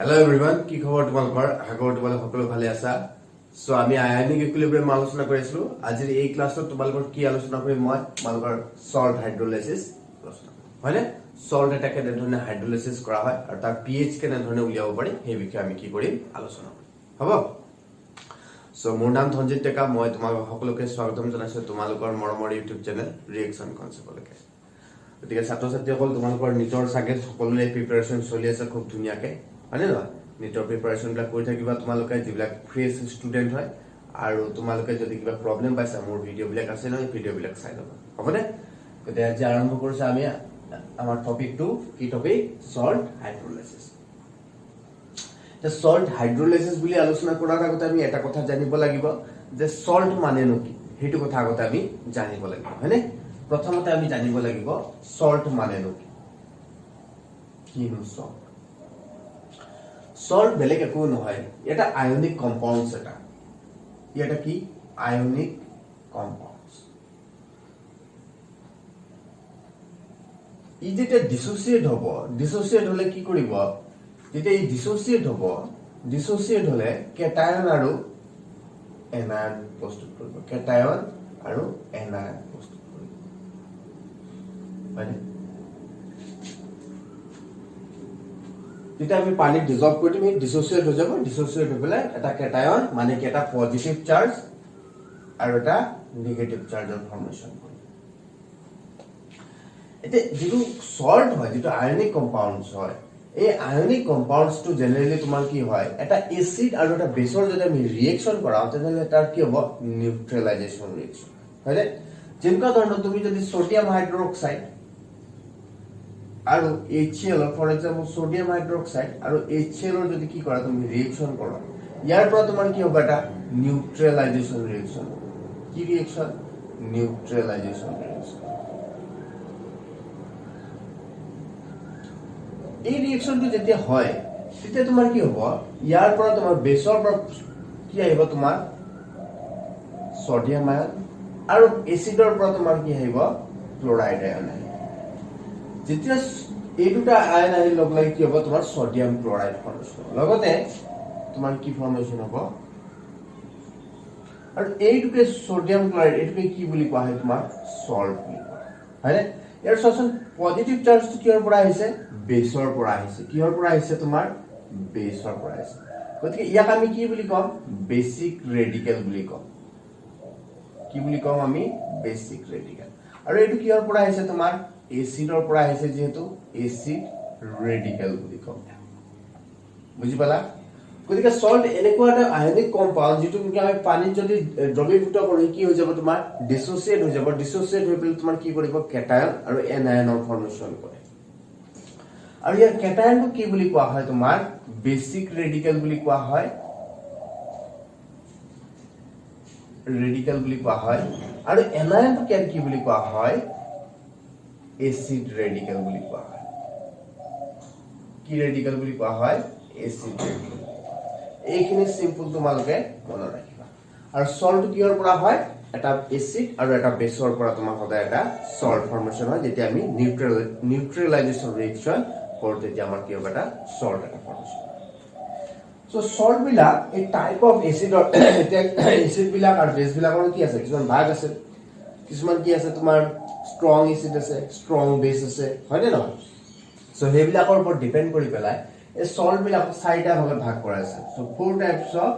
Hello everyone, কি খবৰ তোমালোকৰ? আশা কৰোঁ তোমালোক সকলো ভালে আছা। সো আমি আয়নিক ইকুইলিব্ৰিয়াম আলোচনা কৰিছিলো। আজিৰ এই ক্লাছত তোমালোকৰ কি আলোচনা কৰিম মই তোমালোকৰ সল্ট হাইড্ৰোলাইসিস আলোচনা কৰিম। হয়নে? সল্ট এটা কেনে ধৰণে হাইড্ৰোলাইসিস কৰা হয় আৰু তাৰ pH কেনে ধৰণে উলিয়াব পাৰি সেই বিষয়ে আমি কি কৰিম আলোচনা কৰিম। হ'ব? সো মোৰ নাম ধনজিত টেকা, মই তোমালোক সকলোকে স্বাগতম জনাইছো তোমালোকৰ মৰমৰ ইউটিউব চেনেল ৰিএকচন কনচেপ্টলৈকে। গতিকে ছাত্ৰ ছাত্ৰীসকল তোমালোকৰ নিজৰ চাগে সকলোৰে প্ৰিপাৰেচন চলি আছে খুব ধুনীয়াকে। হয়নে নহয়? নিটৰ প্ৰিপাৰেচন বিলাক কৰি থাকিবা তোমালোকে যিবিলাক ফ্ৰেছ ষ্টুডেন্ট হয় আৰু তোমালোকে যদি কিবা প্ৰবলেম পাইছা মোৰ ভিডিঅ' বিলাক আছে নহয় ভিডিঅ' বিলাক চাই ল'বা। হ'বনে? গতিকে আজি আৰম্ভ কৰিছো আমি আমাৰ টপিকটো কি topic salt hydrolysis. The salt hydrolysis বুলি আলোচনা কৰাৰ আগতে আমি এটা কথা জানিব লাগিব যে সল্ট মানেনো কি হেতু কথা আগতে আমি জানিব লাগিব হয়নে প্ৰথমতে আমি জানিব লাগিব সল্ট মানেনো কি কিনো সল্ট সল্ট বেলেগ একো নহয় এটা আয়নিক কম্পাউণ্ডছ এটা কি আয়নিক কম্পাউণ্ডছ ই যেতিয়া ডিসোসিয়েট হলে কি কৰিব যেতিয়া এই ডিসোসিয়েট হলে কেটায়ন আৰু এনায়ন প্ৰস্তুত কৰিব কেটায়ন আৰু এনায়ন প্ৰস্তুত কৰিব মানে যেতিয়া আমি পানীত ডিজলভ কৰি দিম ডিসোসিয়েট হৈ যাব ডিসোসিয়েট হৈ পেলাই এটা কেটায়ন মানে কি এটা পজিটিভ চাৰ্জ আৰু এটা নেগেটিভ চাৰ্জৰ ফৰ্মেশন কৰিব এতিয়া যেটো সল্ট হয় যেটো আয়নিক কম্পাউণ্ডছ হয় এই আয়নিক কম্পাউণ্ডছ টু জেনাৰেলি তোমাৰ কি হয় এটা এসিড আৰু এটা বেছৰ যদি আমি ৰিএকচন কৰাও তেনে তাৰ কি হ'ব নিউট্ৰেলাইজেচন ৰিএকচন হয়নে যেনেকুৱা ধৰণৰ তুমি যদি সোডিয়াম হাইড্ৰক্সাইড আৰু HCl for example sodium hydroxide আৰু HCl ৰ যদি কি কৰা তুমি ৰিএকচন কৰা ইয়াৰ পৰা তোমাৰ কি হ'ব এটা নিউট্ৰেলাইজেচন ৰিএকচন কি ৰিএকচন নিউট্ৰেলাইজেচন ৰিএকচন এই ৰিএকচনটো যেতিয়া হয় তেতিয়া তোমাৰ কি হ'ব ইয়াৰ পৰা তোমাৰ বেছৰ পৰা কি আহিব তোমাৰ সোডিয়াম আয়ন আৰু এসিডৰ পৰা তোমাৰ কি আহিব ক্লোৰাইড আয়ন আহিব যেতিয়া এই দুটা আয়ন আহি লগ লাগি কি হ'ব তোমাৰ সোডিয়াম ক্লোৰাইড ফৰ্মেশন লগতে তোমাৰ কি ফৰ্মেশন হ'ব আৰু এইটোকে সোডিয়াম ক্লোৰাইড এইটোকে কি বুলি কোৱা হয় তোমাৰ সল্ট বুলি কোৱা হয়নে ইয়াৰ সচন পজিটিভ চাৰ্জটো কিহৰ পৰা আহিছে বেছৰ পৰা আহিছে কিহৰ পৰা আহিছে তোমাৰ বেছৰ পৰা আহিছে গতিকে ইয়াক আমি কি বুলি কম বেসিক ৰেডিকেল বুলি কম কি বুলি কম আমি বেসিক ৰেডিকেল আৰু এইটো কিহৰ পৰা আহিছে তোমাৰ এসিডৰ পৰা আহিছে যেহেতু এসিড ৰেডিকেল বুলি কম বুজি পালা গতিকে সল্ট এনেকুৱা এটা আয়নিক কম্পাউণ্ড যেটো আমি পানীত যদি দ্ৰৱীভূত কৰি কি হৈ যাব তোমাৰ ডিসোসিয়েট হৈ যাব ডিসোসিয়েট হৈ পেলাই তোমাৰ কি কৰিব কেটায়ন আৰু এনায়নৰ ফৰ্মেশন কৰে আৰু ইয়াৰ কেটায়নটো কি বুলি কোৱা হয় তোমাৰ বেসিক ৰেডিকেল বুলি কোৱা হয় আৰু এনায়নটো কি বুলি কোৱা হয় এসিড ৰেডিকেল বুলি কোৱা হয় কি ৰেডিকেল বুলি কোৱা হয় এসিড ৰেডিকেল এইখিনি সিম্পল তোমালোকে মনত ৰাখিবা আৰু সল্ট কিহৰ পৰা হয় এটা এসিড আৰু এটা বেছৰ পৰা তোমাৰ সদায় এটা সল্ট ফৰ্মেশন হয় যেতিয়া আমি নিউট্ৰেলাইজেচন ৰিএকচন কৰো তেতিয়া আমাৰ কি হ'ব এটা সল্ট এটা ফৰ্মেশন সো সল্ট বিলাক এই টাইপ অফ এসিডৰ এতিয়া এসিড বিলাক আৰু বেছ বিলাকৰ কি আছে কিছুমান ভাগ আছে কিছুমান কি আছে তোমাৰ স্ট্ৰং এসিড আছে স্ট্ৰং বেছ আছে হয় নে নহয় সো হেবিলাকৰ ওপৰত ডিপেন্ড কৰি পেলাই এই সল্ট বিলাক চাৰিটা ভাগত ভাগ কৰা আছে so four types of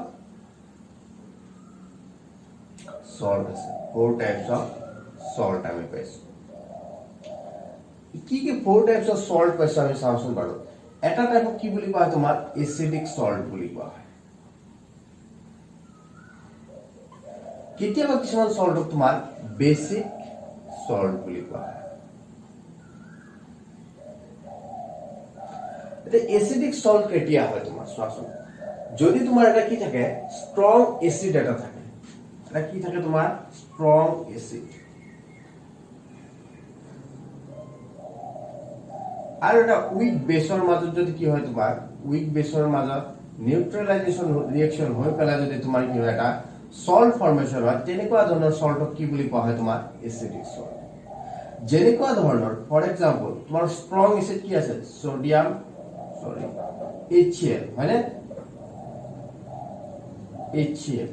salt আছে ফোৰ টাইপস অফ সল্ট আমি পাইছো কি ফোৰ টাইপস অফ সল্ট পাইছো আমি চাওঁচোন বাৰু এটা টাইপ কি বুলি কোৱা হয় তোমাৰ এসিডিক সল্ট বুলি কোৱা হয় কেতিয়াবা কিছুমান সল্টক তোমাৰ বেসিক সল্ট বুলি কোৱা হয় এটা এসিডিক সল্ট কেতিয়া হয় তোমাৰ চোৱাচোন যদি তোমাৰ এটা কি থাকে স্ট্ৰং এসিড এটা থাকে এটা কি থাকে তোমাৰ স্ট্ৰং এসিড আৰু এটা উইক বেছৰ মাজত যদি কি হয় তোমাৰ উইক বেছৰ মাজত নিউট্ৰেলাইজেচন ৰিএকচন হৈ পেলাই যদি তোমাৰ কি হয় এটা সল্ট ফৰ্মেশন হয় তেনেকুৱা ধৰণৰ সল্টক কি বুলি কোৱা হয় তোমাৰ এসিডিক সল্ট যেনেকুৱা ধৰণৰ ফৰ এক্সাম্পল তোমাৰ স্ট্ৰং এসিড কি আছে সোডিয়াম HCl হয়নে HCl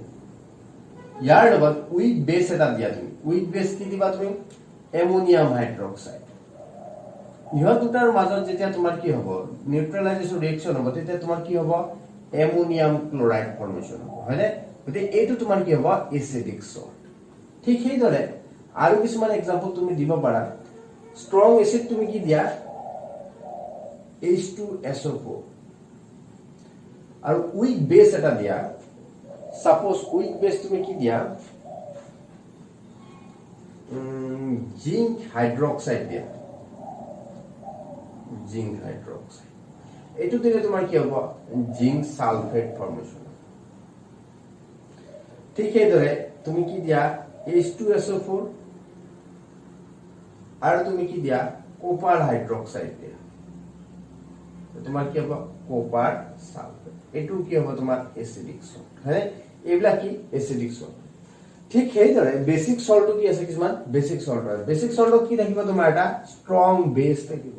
ইয়াৰ লগত উইক বেস এটা দিয়া তুমি উইক বেস কি দিবা তুমি এমোনিয়াম হাইড্ৰক্সাইড ইহত দুটাৰ মাজত যেতিয়া তোমাৰ কি হ'ব নিউট্ৰেলাইজেশন ৰিঅ্যাকশন হ'ব তেতিয়া তোমাৰ কি হ'ব এমোনিয়াম ক্লোৰাইড ফৰ্মেশন হ'ব হয়নে গতি এইটো তোমাৰ কি হ'ব এসিডিক সল্ট ঠিক সেইদৰে আৰু কিছুমান এক্সাম্পল তুমি দিব পাৰা স্ট্ৰং এসিড তুমি কি দিয়া H2SO4 আৰু উইক বেস এটা দিয়া সাপোজ উইক বেস তুমি কি দিয়া জিংক হাইড্ৰক্সাইড দিয়া জিংক হাইড্ৰক্সাইড এটো দিলে তোমাৰ কি হ'ব জিংক সালফেট ফৰ্মেশন ঠিক সেইদৰে তুমি কি দিয়া H2SO4 আৰু তুমি কি দিয়া কপাৰ হাইড্ৰক্সাইড দিয়া তোমাৰ কি হ'ব কপাৰ সালফেট এটো কি হ'ব তোমাৰ এসিডিক সল্ট হয় এইবিলাক কি এসিডিক সল্ট ঠিক সেইদৰে বেসিক সল্ট কি আছে কিছুমান বেসিক সল্ট আছে বেসিক সল্টত কি থাকিব তোমাৰ এটা স্ট্ৰং বেস থাকিব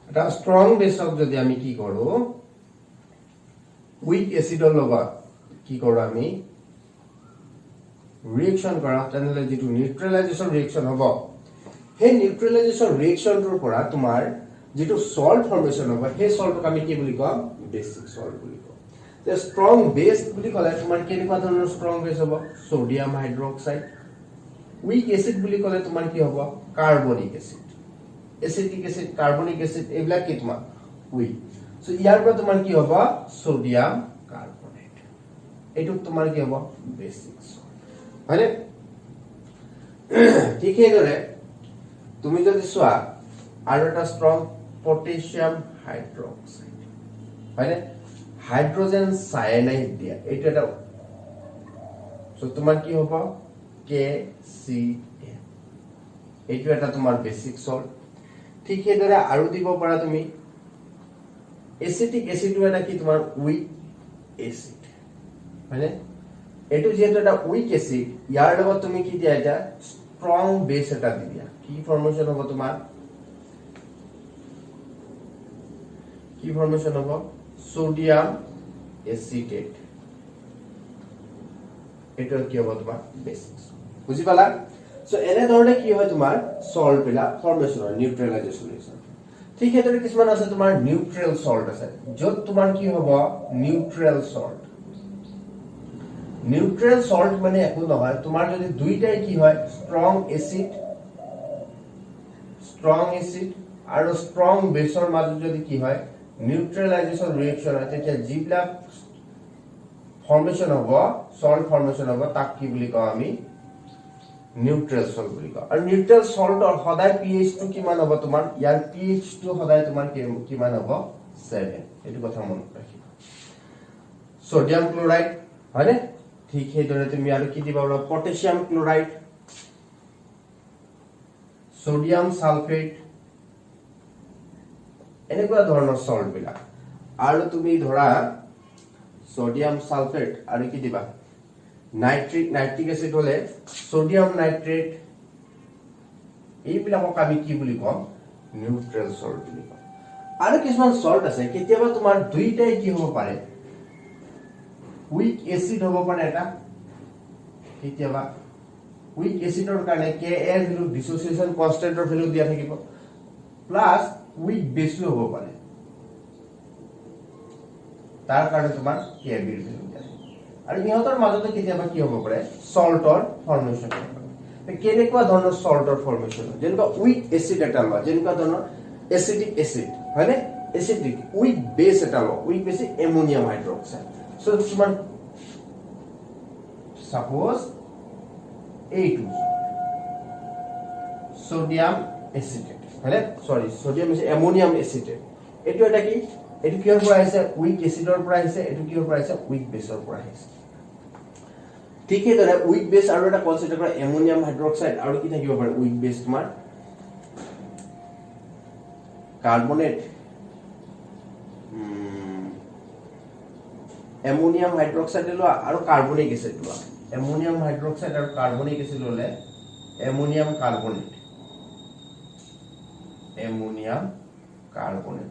এটা স্ট্ৰং বেসক যদি আমি কি কৰো উইক এসিডৰ লগত কি কৰো আমি ৰিঅ্যাকশন কৰা তেনেহলে যেটো নিউট্ৰেলাইজেশন ৰিঅ্যাকশন হ'ব হে নিউট্ৰেলাইজেশন ৰিঅ্যাকশনটোৰ পৰা তোমাৰ যেটো সল্ট ফৰ্মেশন হ'ব হে সল্টক আমি কি বুলি কম বেসিক সল্ট বুলি কম তে স্ট্ৰং বেস বুলি ক'লে তোমাৰ কেনেকুৱা ধৰণৰ স্ট্ৰং বেস হ'ব সোডিয়াম হাইড্ৰক্সাইড উইক এসিড বুলি ক'লে তোমাৰ কি হ'ব carbonic acid acetic acid carbonic acid এইবিলাক কি তোমাৰ উইক সো ইয়াৰ পৰা তোমাৰ কি হ'ব সোডিয়াম কাৰ্বনেট এটো তোমাৰ কি হ'ব বেসিক সল্ট হয়নে ঠিক সেইদৰে তুমি যদি চোৱা আৰু এটা স্ট্ৰং পটাশিয়াম হাইড্ৰক্সাইড হয়নে হাইড্ৰোজেন সায়ানাইড দিয়া এটো এটা সো তোমাৰ কি হ'ব KCl এটো এটা তোমাৰ বেসিক সল্ট ঠিক সেইদৰে আৰু দিব পাৰা তুমি এসিটিক এসিডটো এটা কি তোমাৰ উইক এসিড হয়নে এটো যেটো এটা উইক এসিড ইয়াৰ লগত তুমি কি দিয়া এটা স্ট্ৰং বেস এটা দি দিয়া কি ফৰ্মেশন হ'ব তোমাৰ কি ফৰ্মেশন হ'ব সোডিয়াম এসিটেট এটো কি হ'ব তোমাৰ বেসিক বুজি পালা সো এনে ধৰণে কি হয় তোমাৰ সল্ট বিলা ফৰ্মেশন নিউট্ৰেলাইজেশন ৰিঅ্যাকশন ঠিক সেইদৰে কিছুমান আছে তোমাৰ নিউট্ৰেল সল্ট আছে যত তোমাৰ কি হ'ব নিউট্ৰেল সল্ট নিউট্ৰেল সল্ট মানে একো নহয় তোমাৰ যদি দুইটাই কি হয় স্ট্ৰং এসিড আৰু স্ট্ৰং বেসৰ মাজত যদি কি হয় নিউট্ৰেলাইজেশন ৰিঅ্যাকশন হয় তেতিয়া জিবলা ফৰ্মেশন হ'ব সল্ট ফৰ্মেশন হ'ব তাক কি বুলি কওঁ আমি নিউট্ৰেল সল্ট বুলি কওঁ আৰু নিউট্ৰেল সল্টৰ সদায় pH টো কিমান হ'ব তোমাৰ ইয়াৰ pH টো সদায় তোমাৰ কিমান হ'ব 7 এটো কথা মনত ৰাখিবা সোডিয়াম ক্লোৰাইড হয়নে ঠিক সেইদৰে তুমি আৰু কি দিবা পটাশিয়াম ক্লোৰাইড সোডিয়াম সালফেট এনেকুৱা ধৰণৰ সল্ট বিলাক আৰু তুমি ধৰা সোডিয়াম সালফেট আৰু কি দিবা নাইট্ৰিক এসিড হলে সোডিয়াম নাইট্ৰেট এইবিলাকক আমি কি বুলি কম নিউট্ৰেল সল্ট বুলি কম আৰু কিছুমান সল্ট আছে কেতিয়াবা তোমাৰ দুইটাই কি হ'ব পাৰে উইক এসিড হ'ব পাৰে এটা কেতিয়াবা উইক এসিডৰ কাৰণে Ka এৰ ভ্যালু ডিসোসিয়েশন কনস্ট্যান্টৰ ভ্যালু দিয়া থাকিব প্লাস উইক বেসও হ'ব পাৰে তাৰ কাৰণে তোমাৰ Kb এৰ ভ্যালু দিয়া থাকিব আৰু ইহঁতৰ মাজতে কেতিয়াবা কি হ'ব পাৰে সল্টৰ ফৰ্মেশন হ'ব পাৰে কেনেকুৱা ধৰণৰ সল্টৰ ফৰ্মেশন যেনেকুৱা উইক এসিড এটা লয় যেনেকুৱা ধৰণৰ এসিটিক এসিড হয়নে এসিটিক উইক বেস এটা লয় week base ammonium hydroxide so তোমাৰ সাপোজ A2 সোডিয়াম এসিটেট হয়নে সৰি সোডিয়াম এমোনিয়াম এসিটেট এটো এটা কি এটো কিহৰ পৰা আহিছে উইক এসিডৰ পৰা আহিছে এটো কিহৰ পৰা আহিছে উইক বেসৰ পৰা আহিছে ঠিক সেইদৰে উইক বেস আৰু এটা কনসিডাৰ কৰা এমোনিয়াম হাইড্ৰক্সাইড আৰু কি থাকিব পাৰে উইক বেস তোমাৰ কাৰ্বনেট এমোনিয়াম হাইড্ৰক্সাইড লোৱা আৰু কাৰ্বনিক এসিড লোৱা এমোনিয়াম হাইড্ৰক্সাইড আৰু কাৰ্বনিক এসিড ললে এমোনিয়াম কাৰ্বনেট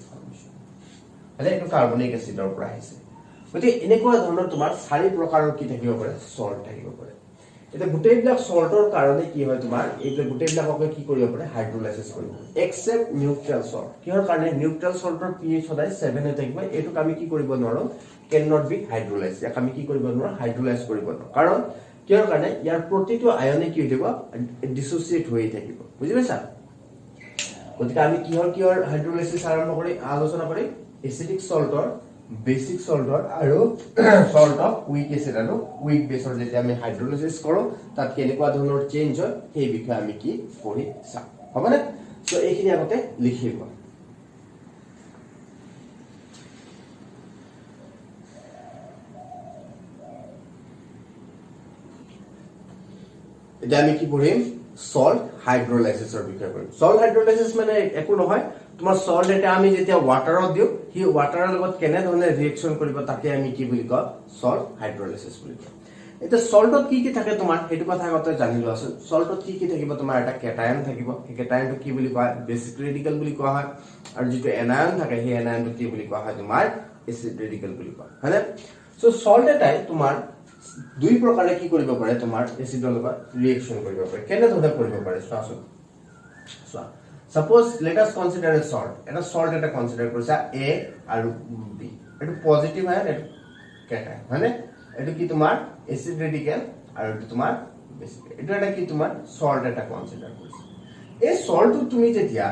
ফৰ্মেশন হলে এইটো কাৰ্বনিক এসিডৰ পৰা আহিছে গতিকে এনেকুৱা ধৰণৰ তোমাৰ চাৰি প্ৰকাৰৰ কি থাকিব পাৰে সল্ট থাকিব পাৰে এটা গোটেইবিলাক সল্টৰ কাৰণে কি হয় তোমাৰ এইবিলাক গোটেইবিলাককে কি কৰিব পাৰে হাইড্ৰোলাইসিস কৰিব এক্সেপ্ট নিউট্ৰেল সল্ট কিহৰ কাৰণে নিউট্ৰেল সল্টৰ pH সদায় 7 হৈ থাকিব এইটো আমি কি কৰিব নোৱাৰো can not be hydrolyzed ইয়াক আমি কি কৰিব নোৱাৰো হাইড্ৰোলাইজ কৰিব নোৱাৰো কাৰণ কিহৰ কাৰণে ইয়াৰ প্ৰতিটো আয়নে কি হৈ থাকিব ডিসোসিয়েট হৈ থাকিব বুজি পাইছা গতিকে আমি কিহৰ হাইড্ৰোলাইসিস আৰম্ভ কৰি আলোচনা কৰি এসিডিক সল্টৰ বেসিক সল্টৰ আৰু সল্ট অফ উইক এসিড আৰু উইক বেসৰ যেতিয়া আমি হাইড্ৰোলাইসিস কৰো তাত কেনেকুৱা ধৰণৰ চেঞ্জ হয় সেই বিষয়ে আমি কি কৰি চাম হবনে সো এইখিনি আগতে লিখিব এটা আমি কি পঢ়িম সল্ট হাইড্ৰোলাইসিসৰ বিষয়ে পঢ়িম সল্ট হাইড্ৰোলাইসিস মানে একো নহয় তোমাৰ সল্ট এটা আমি যেতিয়া ওয়াটাৰত দিও হি ওয়াটাৰৰ লগত কেনে ধৰণে ৰিঅ্যাকশন কৰিব তাকে আমি কি বুলি কওঁ সল্ট হাইড্ৰোলাইসিস বুলি কওঁ এটা সল্টত কি থাকে তোমাৰ হেতু কথা আগতে জানিলো আছে সল্টত কি থাকিব তোমাৰ এটা কেটায়ন থাকিব এই কেটায়নটো কি বুলি কোৱা বেসিক ৰেডিকেল বুলি কোৱা হয় আৰু যেটো এনায়ন থাকে সেই এনায়নটো কি বুলি কোৱা হয় তোমাৰ এসিড ৰেডিকেল বুলি কোৱা হয় হয়নে সো সল্ট এটাই তোমাৰ দুই প্ৰকাৰে কি কৰিব পাৰে তোমাৰ এসিডৰ লগত ৰিঅ্যাকশন কৰিব পাৰে কেনে ধৰণে কৰিব পাৰে চোৱাচোন চোৱা suppose let us consider a salt এটা salt এটা কনসিডাৰ কৰিছা a আৰু b এটো পজিটিভ হয় এটো কেটায়ন হয়নে এটো কি তোমাৰ এসিড ৰেডিকেল আৰু এটো তোমাৰ বেসিক এটো এটা কি তোমাৰ salt এটা কনসিডাৰ কৰিছা এই সল্টটো তুমি যেতিয়া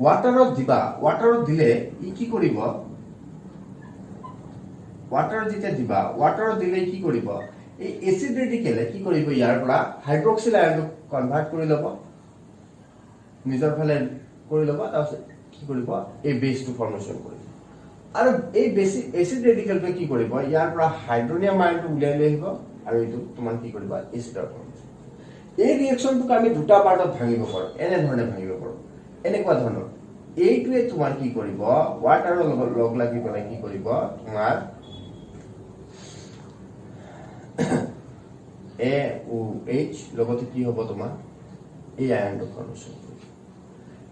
ওয়াটাৰত দিবা ওয়াটাৰত দিলে ই কি কৰিব ওয়াটাৰ যেতিয়া দিবা ওয়াটাৰত দিলে কি কৰিব এই এসিড ৰেডিকেলে কি কৰিব ইয়াৰ পৰা হাইড্ৰক্সিল আয়নটো কনভাৰ্ট কৰি ল'ব নিজৰ ফালে কৰি ল'ব তাৰপিছত কি কৰিব এই বেসটো ফৰ্মেশন কৰিব আৰু এই বেসিক এসিড ৰেডিকেলটো কি কৰিব ইয়াৰ পৰা হাইড্ৰোনিয়াম আয়নটো উলিয়াই লৈ আহিব আৰু এইটো তোমাৰ কি কৰিব এসিডৰ ফৰ্মেশন এই ৰিঅ্যাকশনটোক আমি দুটা পাৰ্টত ভাঙিব পাৰো এনে ধৰণে ভাঙিব পাৰো এনেকুৱা ধৰণৰ এইটোৱে তোমাৰ কি কৰিব ওয়াটাৰৰ লগত লগ লাগি পেলাই কি কৰিব তোমাৰ AOH লগতে কি হ'ব তোমাৰ এই আয়নটো ফৰ্মেশন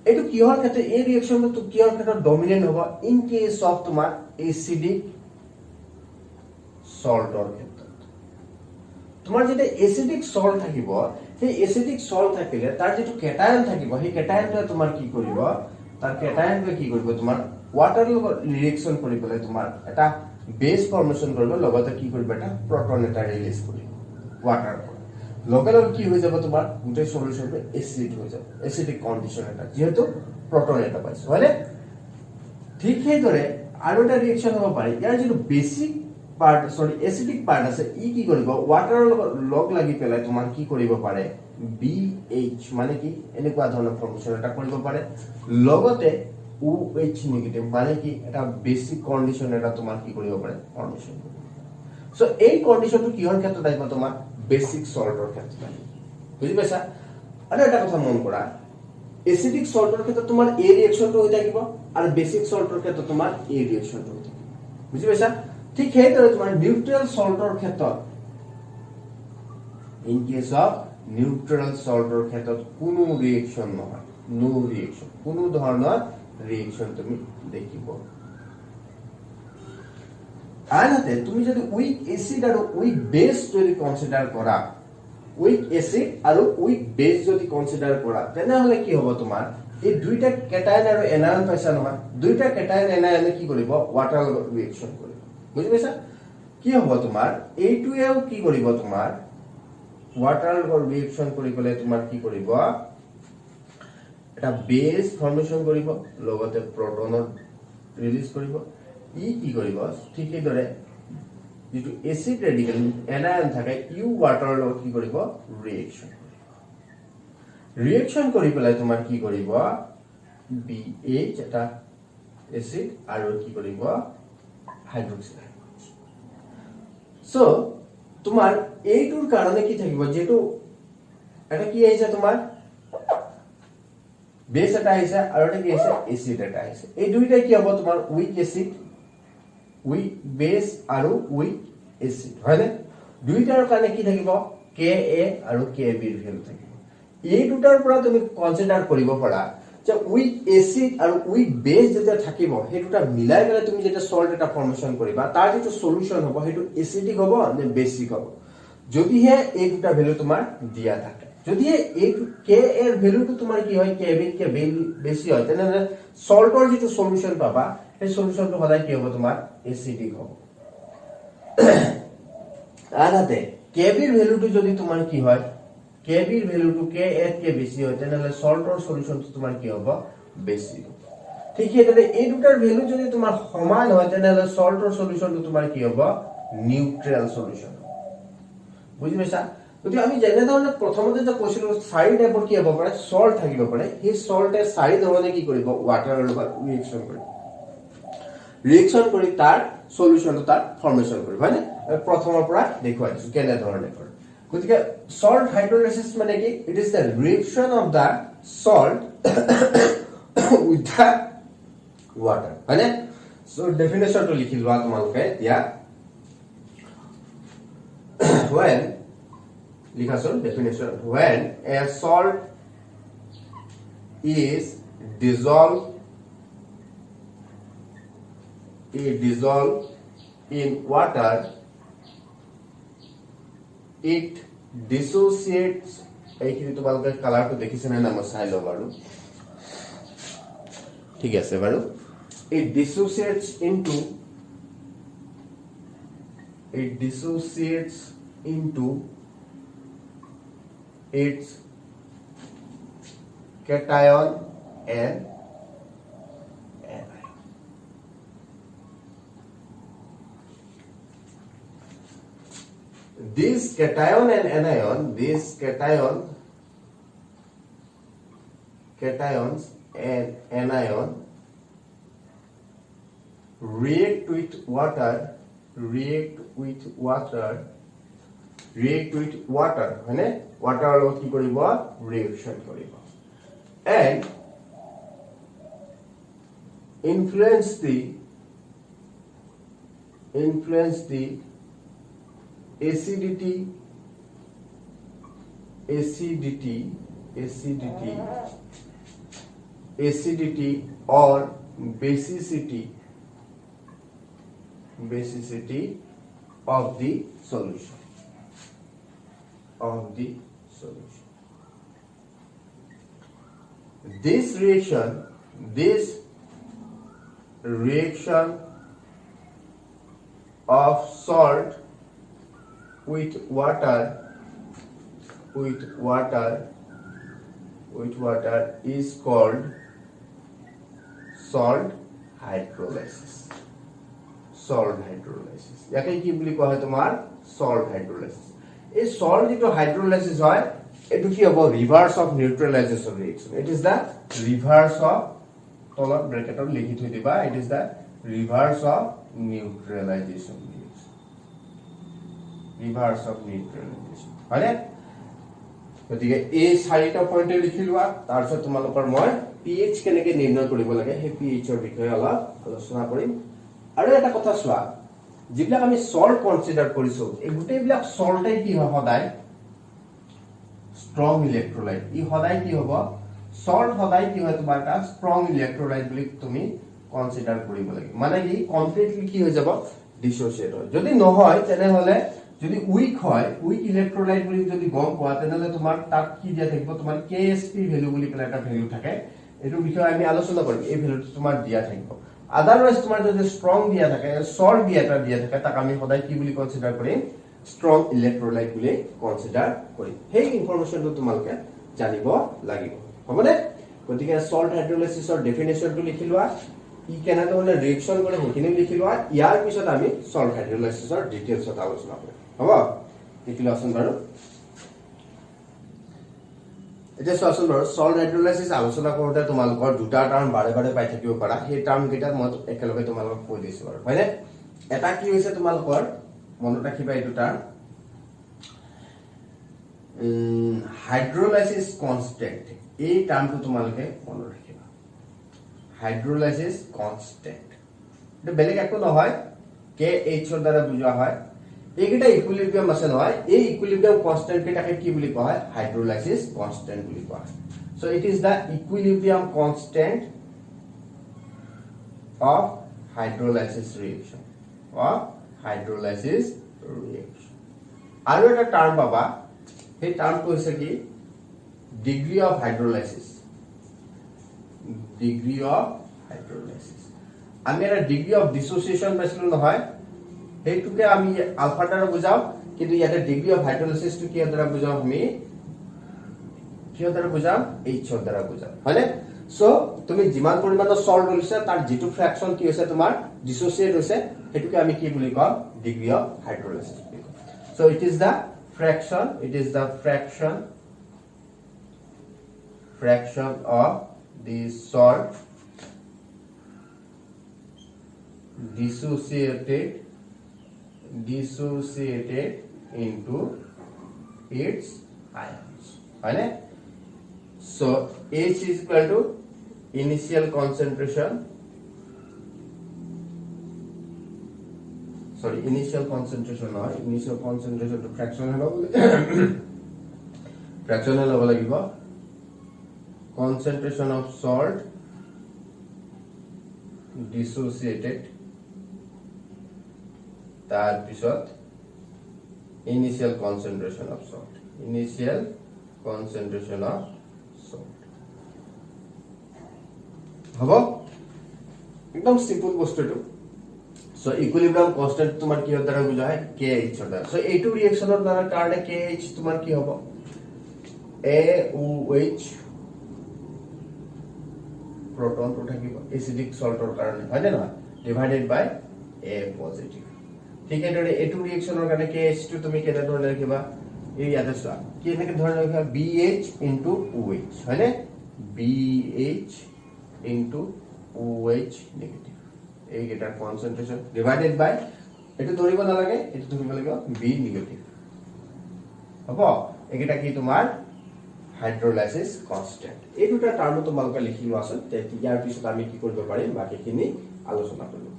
এটো কিহৰ ক্ষেত্ৰত এই ৰিঅ্যাকশনটো কিহৰ ক্ষেত্ৰত ডমিনেন্ট হ'ব ইন কেস অফ তোমাৰ এসিডিক সল্টৰ ক্ষেত্ৰত তোমাৰ যেতিয়া এসিডিক সল্ট থাকিব সেই এসিডিক সল্ট থাকিলে তাৰ যেটো কেটায়ন থাকিব সেই কেটায়নটোৱে তোমাৰ কি কৰিব তাৰ কেটায়নটোৱে কি কৰিব তোমাৰ ওয়াটাৰৰ লগত ৰিঅ্যাকশন কৰি পেলাই তোমাৰ এটা বেস ফৰ্মেশন কৰিব লগতে কি কৰিব এটা প্ৰটন এটা ৰিলিজ কৰিব ওয়াটাৰ লগে লগে কি হৈ যাব তোমাৰ গোটেই সলিউশনটো এসিড হৈ যাব এসিডিক কন্ডিশন এটা যেহেতু প্ৰটন এটা পাইছো হয়নে ঠিক সেইদৰে আৰু এটা ৰিঅ্যাকশন হ'ব পাৰে ইয়াৰ যেটো বেসিক পাৰ্ট এসিডিক পাৰ্ট আছে ই কি কৰিব ওয়াটাৰৰ লগত লগ লাগি পেলাই তোমাৰ কি কৰিব পাৰে BH মানে কি এনেকুৱা ধৰণৰ ফৰ্মেশন এটা কৰিব পাৰে লগতে OH নেগেটিভ মানে কি এটা বেসিক কন্ডিশন এটা তোমাৰ কি কৰিব পাৰে ফৰ্মেশন সো এই কন্ডিশনটো কিহৰ ক্ষেত্ৰত আহিব তোমাৰ বেসিক সল্টৰ ক্ষেত্ৰত বুজি পাইছা আৰু এটা কথা মন কৰা এসিডিক সল্টৰ ক্ষেত্ৰত তোমাৰ এই ৰিঅ্যাকশনটো হৈ থাকিব আৰু বেসিক সল্টৰ ক্ষেত্ৰত তোমাৰ এই ৰিঅ্যাকশনটো হৈ থাকিব বুজি পাইছা ঠিক সেইদৰে তোমাৰ নিউট্ৰেল সল্টৰ ক্ষেত্ৰত ইন কেস অফ নিউট্ৰেল সল্টৰ ক্ষেত্ৰত কোনো ৰিঅ্যাকশন নহয় নো ৰিঅ্যাকশন কোনো ধৰণৰ ৰিঅ্যাকশন তুমি দেখিব আনহাতে তুমি যদি উইক এসিড আৰু উইক বেস যদি কনসিডাৰ কৰা উইক এসিড আৰু উইক বেস যদি কনসিডাৰ কৰা তেনেহলে কি হ'ব তোমাৰ এই দুইটা কেটায়ন আৰু এনায়ন পাইছা নহয় দুইটা কেটায়ন এনায়নে কি কৰিব ওয়াটাৰৰ লগত ৰিঅ্যাকশন কৰিব বুজি পাইছা কি হ'ব তোমাৰ এইটোৱেও কি কৰিব তোমাৰ ওয়াটাৰৰ লগত ৰিঅ্যাকশন কৰি পেলে তোমাৰ কি কৰিব এটা বেস ফৰ্মেশন কৰিব লগতে প্ৰটনৰ ৰিলিজ কৰিব ই কি কৰিব ঠিক সেইদৰে যেটো এসিড ৰেডিকেল এনায়ন থাকে ইউ ওয়াটাৰৰ লগত কি কৰিব ৰিঅ্যাকশন কৰি পেলাই তোমাৰ কি কৰিব BH এটা এসিড আৰু কি কৰিব হাইড্ৰক্সিল সো তোমাৰ এইটোৰ কাৰণে কি থাকিব যেটো এটা কি আহিছে তোমাৰ বেস এটা আহিছে আৰু এটা কি আহিছে এসিড এটা আহিছে এই দুইটা কি হ'ব তোমাৰ উইক এসিড উইক বেস আৰু উইক এসিড হয়নে দুইটাৰ কাৰণে কি থাকিব Ka আৰু Kb ৰ ভ্যালু থাকিব এই দুটাৰ পৰা তুমি কনসিডাৰ কৰিব পাৰা যে উইথ এসিড আৰু উইথ বেস যেতিয়া থাকিব হেতুটা মিলাই গলে তুমি যেটা সল্ট এটা ফর্মেশন কৰিবা তাৰ যেটো সলিউশন হ'ব হেতু এসিডিক হ'ব নে বেসিক হ'ব যদি হে এই দুটা ভ্যালু তোমাৰ দিয়া থাকে যদি এই কে এৰ ভ্যালুটো তোমাৰ কি হয় কেবিন কে বেছি হয় তেনে সল্টৰ যেটো সলিউশন পাবা এই সলিউশনটো সদায় কি হ'ব তোমাৰ এসিডিক হ'ব আনহাতে কেবিৰ ভ্যালুটো যদি তোমাৰ কি হয় কেবিৰ ভ্যালুটো কে এৰ কে বেছি হয় তেনে সল্টৰ সলিউশনটো তোমাৰ কি হ'ব বেছি হ'ব ঠিক আছে এই দুটাৰ ভ্যালু যদি তোমাৰ সমান হয় তেনে সল্টৰ সলিউশনটো তোমাৰ কি হ'ব নিউট্ৰাল সলিউশন বুজি পাইছা যদি আমি যেনে ধৰণে প্ৰথমতে যে কৈছিলো চাৰি টাইপৰ কি হ'ব পাৰে সল্ট থাকিব পাৰে সেই সল্টে চাৰি ধৰণে কি কৰিব ওয়াটাৰৰ লগত ৰিএকচন কৰি তাৰ সলিউশনটো তাৰ ফৰ্মেশন কৰিব হয়নে প্ৰথমৰ পৰা দেখুৱাইছো কেনে ধৰণে কৰে গতিকে সল্ট হাইড্ৰোলাইসিস মানে কি it is the reaction of the salt with the water হয়নে সো ডেফিনেশনটো লিখি লোৱা তোমালোকে এতিয়া when লিখাছন definition when a salt is dissolved in water it dissociates এইখিনি তোমালোকে কালাৰটো দেখিছে না মই চাই লও বাৰু ঠিক আছে বাৰু it dissociates into its cation and anion. This cation and anion, cations and anion react with water মানে ওয়াটাৰৰ লগত কি কৰিব ৰিএকচন কৰিব and influence the acidity or basicity of the solution this reaction of salt with water is called salt hydrolysis ইয়াকে কি বুলি কোৱা হয় তোমাৰ salt hydrolysis এই salt যেটো hydrolysis হয় এটো কি হ'ব reverse of neutralization reaction it is the reverse of তলত ব্র্যাকেটত লিখি থৈ দিবা it is the reverse of neutralization হয়নে গতিকে এই চাৰিটা পইণ্টে লিখি লোৱা তাৰ পিছত তোমালোকৰ মই pH কেনেকৈ নিৰ্ণয় কৰিব লাগে সেই pH ৰ বিষয়ে অলপ আলোচনা কৰিম আৰু এটা কথা চোৱা যিবিলাক আমি সল্ট কনসিডাৰ কৰিছো এই গুটেইবিলাক সল্টে কি হয় সদায় স্ট্ৰং ইলেক্ট্ৰোলাইট ই সদায় কি হ'ব সল্ট সদায় কি হয় তোমাৰ এটা স্ট্ৰং ইলেক্ট্ৰোলাইট বুলি তুমি কনসিডাৰ কৰিব লাগে মানে কি কমপ্লিটলি কি হৈ যাব ডিসোসিয়েট হয় যদি নহয় তেনে হলে যদি উইক ইলেক্ট্ৰোলাইট বুলি যদি গম পোৱা তেনে হলে তোমাৰ তাত কি দিয়া থাকিব তোমাৰ KSP ভ্যালু বুলি পেলাই এটা ভ্যালু থাকে এটো বিষয় আমি আলোচনা কৰিম এই ভ্যালুটো তোমাৰ দিয়া থাকিব আদাৰওয়াইজ তোমাৰ যদি স্ট্ৰং দিয়া থাকে সল্ট দিয়া থাকে তাক আমি সদায় কি বুলি কনসিডাৰ কৰিম স্ট্ৰং ইলেক্ট্ৰোলাইট বুলি কনসিডাৰ কৰিম সেই ইনফৰমেশনটো তোমালোকে জানিব লাগিব হবনে গতিকে সল্ট হাইড্ৰোলাইসিসৰ ডেফিনেশনটো লিখি লোৱা ই কেনে ধৰণে ৰিএকচন কৰে সেইখিনি লিখি লোৱা ইয়াৰ পিছত আমি সল্ট হাইড্ৰোলাইসিসৰ ডিটেইলছত আলোচনা কৰিম হ'ব লিখি লোৱাচোন বাৰু এতিয়া চোৱাচোন বাৰু সল্ট হাইড্ৰোলাইসিস আলোচনা কৰোতে তোমালোকৰ দুটা টাৰ্ম বাৰে বাৰে পাই থাকিব পাৰা সেই টাৰ্ম কেইটা মই একেলগে তোমালোকক কৈ দিছো বাৰু হয়নে এটা কি হৈছে তোমালোকৰ মনত ৰাখিবা এই দুটা হাইড্ৰোলাইসিস কনস্ট্যান্ট এই টাৰ্মটো তোমালোকে মনত ৰাখিবা হাইড্ৰোলাইসিস কনস্ট্যান্ট এটা বেলেগ একো নহয় KH ৰ দ্বাৰা বুজোৱা হয় এইকেইটা ইকুইলিব্ৰিয়াম আছে নহয় এই ইকুইলিব্ৰিয়াম কনস্ট্যান্ট কেইটাকে কি বুলি কোৱা হয় হাইড্ৰোলাইসিস কনস্ট্যান্ট বুলি কোৱা হয় so it is da ইকুইলিব্ৰিয়াম constant of hydrolysis reaction আৰু এটা টাৰ্ম পাবা সেই টাৰ্মটো হৈছে কি ডিগ্ৰী অফ হাইড্ৰোলাইসিস আমি এটা ডিগ্ৰী অফ ডিসোসিয়েশন পাইছিলো নহয় সেইটোকে আমি আলফা দ্বাৰা বুজাও কিন্তু ইয়াতে ডিগ্ৰী অফ হাইড্ৰোলাইসিস টো কি দ্বাৰা বুজাও আমি কি দ্বাৰা বুজাম এইচ দ্বাৰা বুজাম হয়নে সো তুমি যিমান পৰিমাণৰ সল্ট লৈছা তাৰ যেটো ফ্ৰ্যাকশন কি হৈছে তোমাৰ ডিসোসিয়েট হৈছে হেতুকে আমি কি বুলি কম degree of hydrolysis so it is the fraction of the salt dissociated into its ions right so H is equal to initial concentration to fractional hello lagibo concentration of salt dissociated tar pisot initial concentration of salt হবো একদম simple বস্তুটো so equilibrium constant তোমার কি দ্বারা বুঝা হয় KH দ্বারা so এইটো ৰিঅ্যাকশনৰ দ্বাৰা কাৰণে KH তোমাৰ কি হ'ব AOH proton to থাকিব এসিডিক সল্টৰ কাৰণে হয় না ডিভাইডেড বাই A পজিটিভ ঠিক আছে এইটো ৰিঅ্যাকশনৰ কাৰণে KH টো তুমি কেনে ধৰণে লিখিবা এই ইয়াতে চোৱা কি এনেকে ধৰণে লিখিবা BH OH হয় না BH OH negative এই গেটাৰ কনসেন্ট্ৰেশন ডিভাইডেড বাই এটো ধৰিব নালাগে এটো ধৰিব লাগিব B negative হ'ব এইটা কি তোমাৰ হাইড্ৰোলাইসিস কনস্ট্যান্ট এই দুটা টাৰ্ম তোমালোকে লিখি লোৱা আছে ইয়াৰ পিছত আমি কি কৰিব পাৰিম বাকিখিনি আলোচনা কৰিম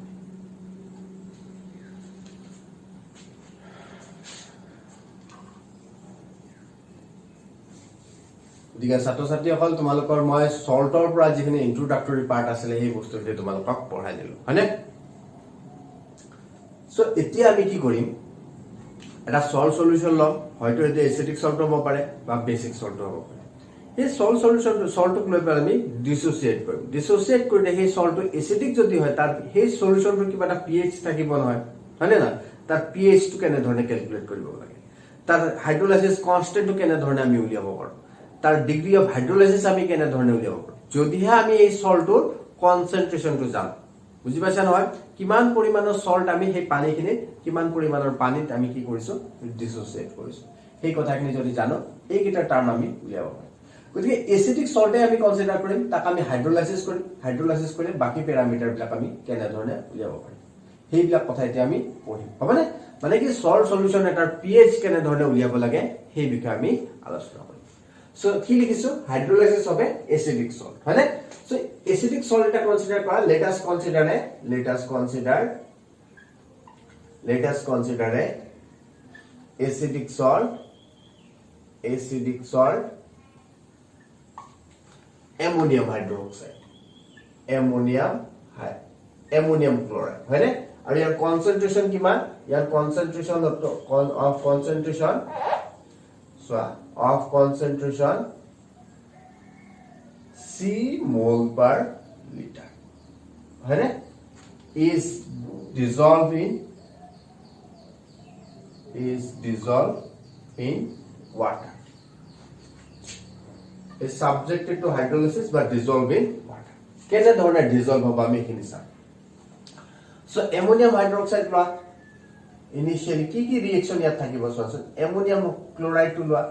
দিগা ছাত্ৰ-ছাত্ৰী সকল তোমালোকৰ মই সল্টৰ পৰা যিখিনি ইন্ট্ৰোডাক্টৰি পাৰ্ট আছিল এই বস্তুটো তোমালোকক পঢ়াই দিলো হয়নে সো এতিয়া আমি কি কৰিম এটা সল্ট সলিউশন লম হয়তো এটা এসিডিক সল্ট হ'ব পাৰে বা বেসিক সল্ট হ'ব পাৰে এই সল্ট সল্টক লৈ পেলাই আমি ডিসোসিয়েট কৰিলে সেই সল্টটো এসিডিক যদি হয় তাৰ সেই সলিউশনটো কিবা এটা pH থাকিব নহয় হয়নে না তাৰ pH টো কেনে ধৰণে ক্যালকুলেট কৰিব লাগে তাৰ হাইড্ৰোলাইসিস কনস্ট্যান্টটো কেনে ধৰণে আমি উলিয়াব পাৰো তাৰ ডিগ্ৰী অফ হাইড্ৰোলাইসিস আমি কেনে ধৰণে উলিয়াব পাৰো যদিহে আমি এই সল্টৰ কনসেন্ট্ৰেশনটো জানো বুজি পাইছা নহয় কিমান পৰিমাণৰ সল্ট আমি সেই পানীখিনি কিমান পৰিমাণৰ পানীত আমি কি কৰিছো ডিসোসিয়েট কৰিছো সেই কথাখিনি যদি জানো এই কিটা টাৰ্ম আমি উলিয়াব পাৰো গতিকে এসিডিক সল্টে আমি কনসিডাৰ কৰিম তাক আমি হাইড্ৰোলাইসিস কৰি বাকি প্যাৰামিটাৰ বিলাক আমি কেনে ধৰণে উলিয়াব পাৰিম সেইবিলাক কথা এতিয়া আমি পঢ়িম হবনে মানে কি সল্ট সলিউশন এটাৰ pH কেনে ধৰণে উলিয়াব লাগে সেই বিষয়ে আমি আলোচনা কৰিম সো কি লিখিছো হাইড্ৰোলাইসিস হবে এসিডিক সল্ট হয়নে সো এসিডিক সল্ট এটা কনসিডার করা let us consider a acidic salt ammonium hydroxide ammonium chloride হয়নে আৰু ইয়াৰ কনসেন্ট্ৰেশন কিমান ইয়াৰ কনসেন্ট্ৰেশন of concentration C mole per liter है is dissolved in water is subjected to hydrolysis but dissolved in water কেনে ধৰণে dissolve হ'ব আমি এখিনি চাম সো অ্যামোনিয়াম হাইড্ৰোক্সাইড লোৱা ইনিশিয়ালি কি ৰিঅ্যাকশন ইয়াত থাকিব চোৱাচোন অ্যামোনিয়াম ক্লোৰাইড টো লোৱা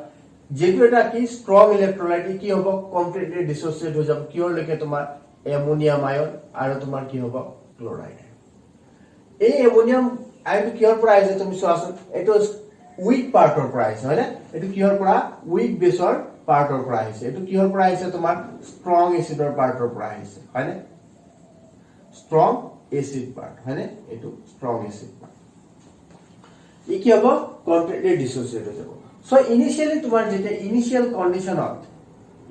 যেটো এটা কি স্ট্ৰং ইলেক্ট্ৰোলাইট কি হ'ব কমপ্লিটলি ডিসোসিয়েট হৈ যাব কিহৰ লৈকে তোমাৰ অ্যামোনিয়াম আয়ন আৰু তোমাৰ কি হ'ব ক্লোৰাইড এই অ্যামোনিয়াম আয়ন কিহৰ পৰা আহিছে তুমি চোৱাচোন এটো উইক পাৰ্টৰ পৰা আহিছে হয়নে এটো কিহৰ পৰা উইক বেছৰ পাৰ্টৰ পৰা আহিছে এটো কিহৰ পৰা আহিছে তোমাৰ স্ট্ৰং এসিডৰ পাৰ্টৰ পৰা আহিছে হয়নে স্ট্ৰং এসিড পাৰ্ট হয়নে এটো স্ট্ৰং এসিড পাৰ্ট ই কি হ'ব কমপ্লিটলি ডিসোসিয়েট হৈ যাব সো ইনিশিয়ালি তোমাৰ যেটা ইনিশিয়াল কন্ডিশনত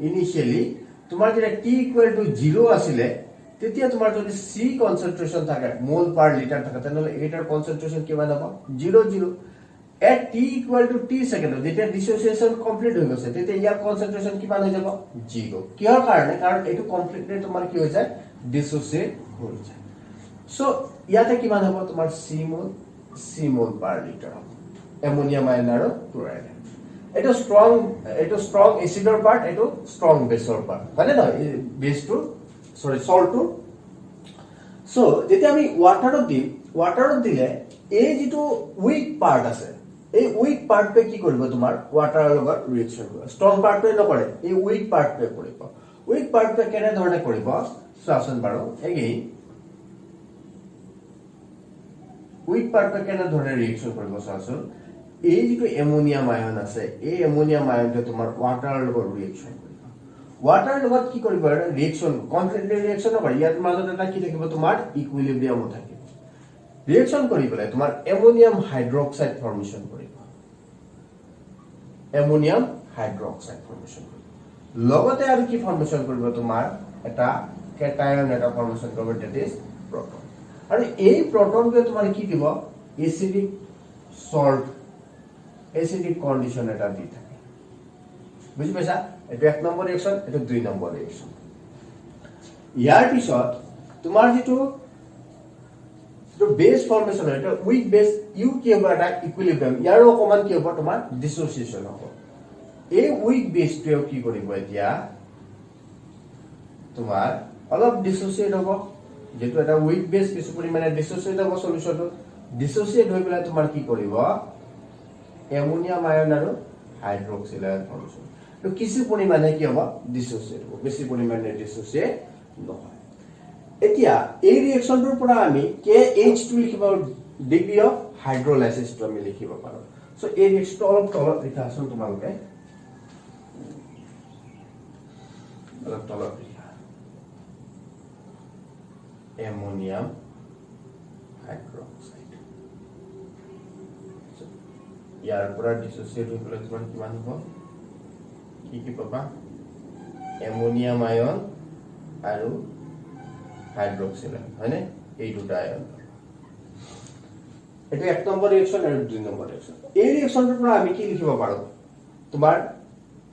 ইনিশিয়ালি তোমাৰ যেটা t = 0 আছিল তেতিয়া তোমাৰ যদি c কনসেন্ট্রেশন থাকে মোল পার লিটার থাকে তাহলে এটার কনসেন্ট্রেশন কিমান হ'ব 0 0 at t = t সেকেন্ড যেটা ডিসোসিয়েশন কমপ্লিট হৈ গৈছে তেতিয়া ইয়াৰ কনসেন্ট্ৰেশন কিমান হৈ যাব 0 কিহৰ কাৰণে কাৰণ এটো কমপ্লিটলি তোমাৰ কি হৈ যায় ডিসোসিয়েট হৈ যায় সো ইয়াতে কিমান হ'ব তোমাৰ c মোল পাৰ লিটাৰ অ্যামোনিয়াম আয়ন আৰু ক্লোৰাইড এটো স্ট্ৰং এসিডৰ পাৰ্ট এটো স্ট্ৰং বেসৰ পার্ট মানে নহয় বেসটো সরি সল্টটো সো যেতিয়া আমি ওয়াটারত দিলে এই যেটো উইক পার্ট আছে এই উইক পার্টটো কি কৰিব তোমাৰ ওয়াটাৰৰ লগত ৰিঅ্যাকশন কৰিব স্ট্ৰং পাৰ্টটো নকৰে এই উইক পাৰ্টটো কৰিব উইক পাৰ্টটো কেনে ধৰণে কৰিব চোৱাচোন বাৰু এগেইন উইক পাৰ্টটো কেনে ধৰণে ৰিঅ্যাকশন কৰিব চোৱাচোন এই যেটো অ্যামোনিয়াম আয়ন আছে এই অ্যামোনিয়াম আয়নটো তোমাৰ ওয়াটাৰৰ লগত ৰিঅ্যাকশন কৰিব ওয়াটাৰৰ লগত কি কৰিব ৰিঅ্যাকশন কনক্ৰিটলি ৰিঅ্যাকশন নকৰে ইয়াৰ মাজত এটা কি থাকিব তোমাৰ ইকুইলিব্ৰিয়াম থাকিব ৰিঅ্যাকশন কৰি পেলাই তোমাৰ অ্যামোনিয়াম হাইড্ৰক্সাইড ফৰ্মেশন কৰিব অ্যামোনিয়াম হাইড্ৰক্সাইড ফৰ্মেশন কৰিব লগতে আৰু কি ফৰ্মেশন কৰিব তোমাৰ এটা কেটায়ন এটা ফৰ্মেশন কৰিব দ্যাট ইজ প্ৰটন আৰু এই প্ৰটনটো তোমাৰ কি দিব এসিডিক সল্ট এসিডিক কন্ডিশন এটা দি থাকে বুজি পাইছা এটা 1 নম্বৰ ৰিঅ্যাকশন এটা 2 নম্বৰ ৰিঅ্যাকশন ইয়াৰ পিছত তোমাৰ যেটো বেস ফৰ্মেশন এটা উইক বেস ইউ কি হ'ব এটা ইকুইলিব্ৰিয়াম ইয়াৰো অকমান কি হ'ব তোমাৰ ডিসোসিয়েশন হ'ব এই উইক বেসটো কি কৰিব এতিয়া তোমাৰ অলপ ডিসোসিয়েট হ'ব যেটো এটা উইক বেস কিছু পৰিমাণে ডিসোসিয়েট হ'ব সলিউশনটো ডিসোসিয়েট হৈ পেলাই তোমাৰ কি কৰিব অ্যামোনিয়াম আয়ন আৰু হাইড্ৰক্সিল আয়ন ফৰ্মেশন তো কিছু পৰিমাণে কি হ'ব ডিসোসিয়েট হ'ব বেছি পৰিমাণে ডিসোসিয়েট নহয় এতিয়া এই ৰিঅ্যাকশনটোৰ পৰা আমি KH2 লিখিব ডিগ্ৰী অফ হাইড্ৰোলাইসিসটো আমি লিখিব পাৰো সো এই ৰিঅ্যাকশনটো অলপ তলত লিখা আছে তোমালোকে অলপ তলত লিখা অ্যামোনিয়াম হাইড্ৰক্সাইড ইয়াৰ পৰা ডিসোসিয়েট হৈ পেলাই তোমাৰ কিমান হ'ব কি পাবা অ্যামোনিয়াম আয়ন আৰু হাইড্ৰক্সিল হয়নে এই দুটা আয়ন এটা 1 নম্বৰ ৰিঅ্যাকশন আৰু 2 নম্বৰ ৰিঅ্যাকশন এই ৰিঅ্যাকশনটোৰ পৰা আমি কি লিখিব পাৰো তোমাৰ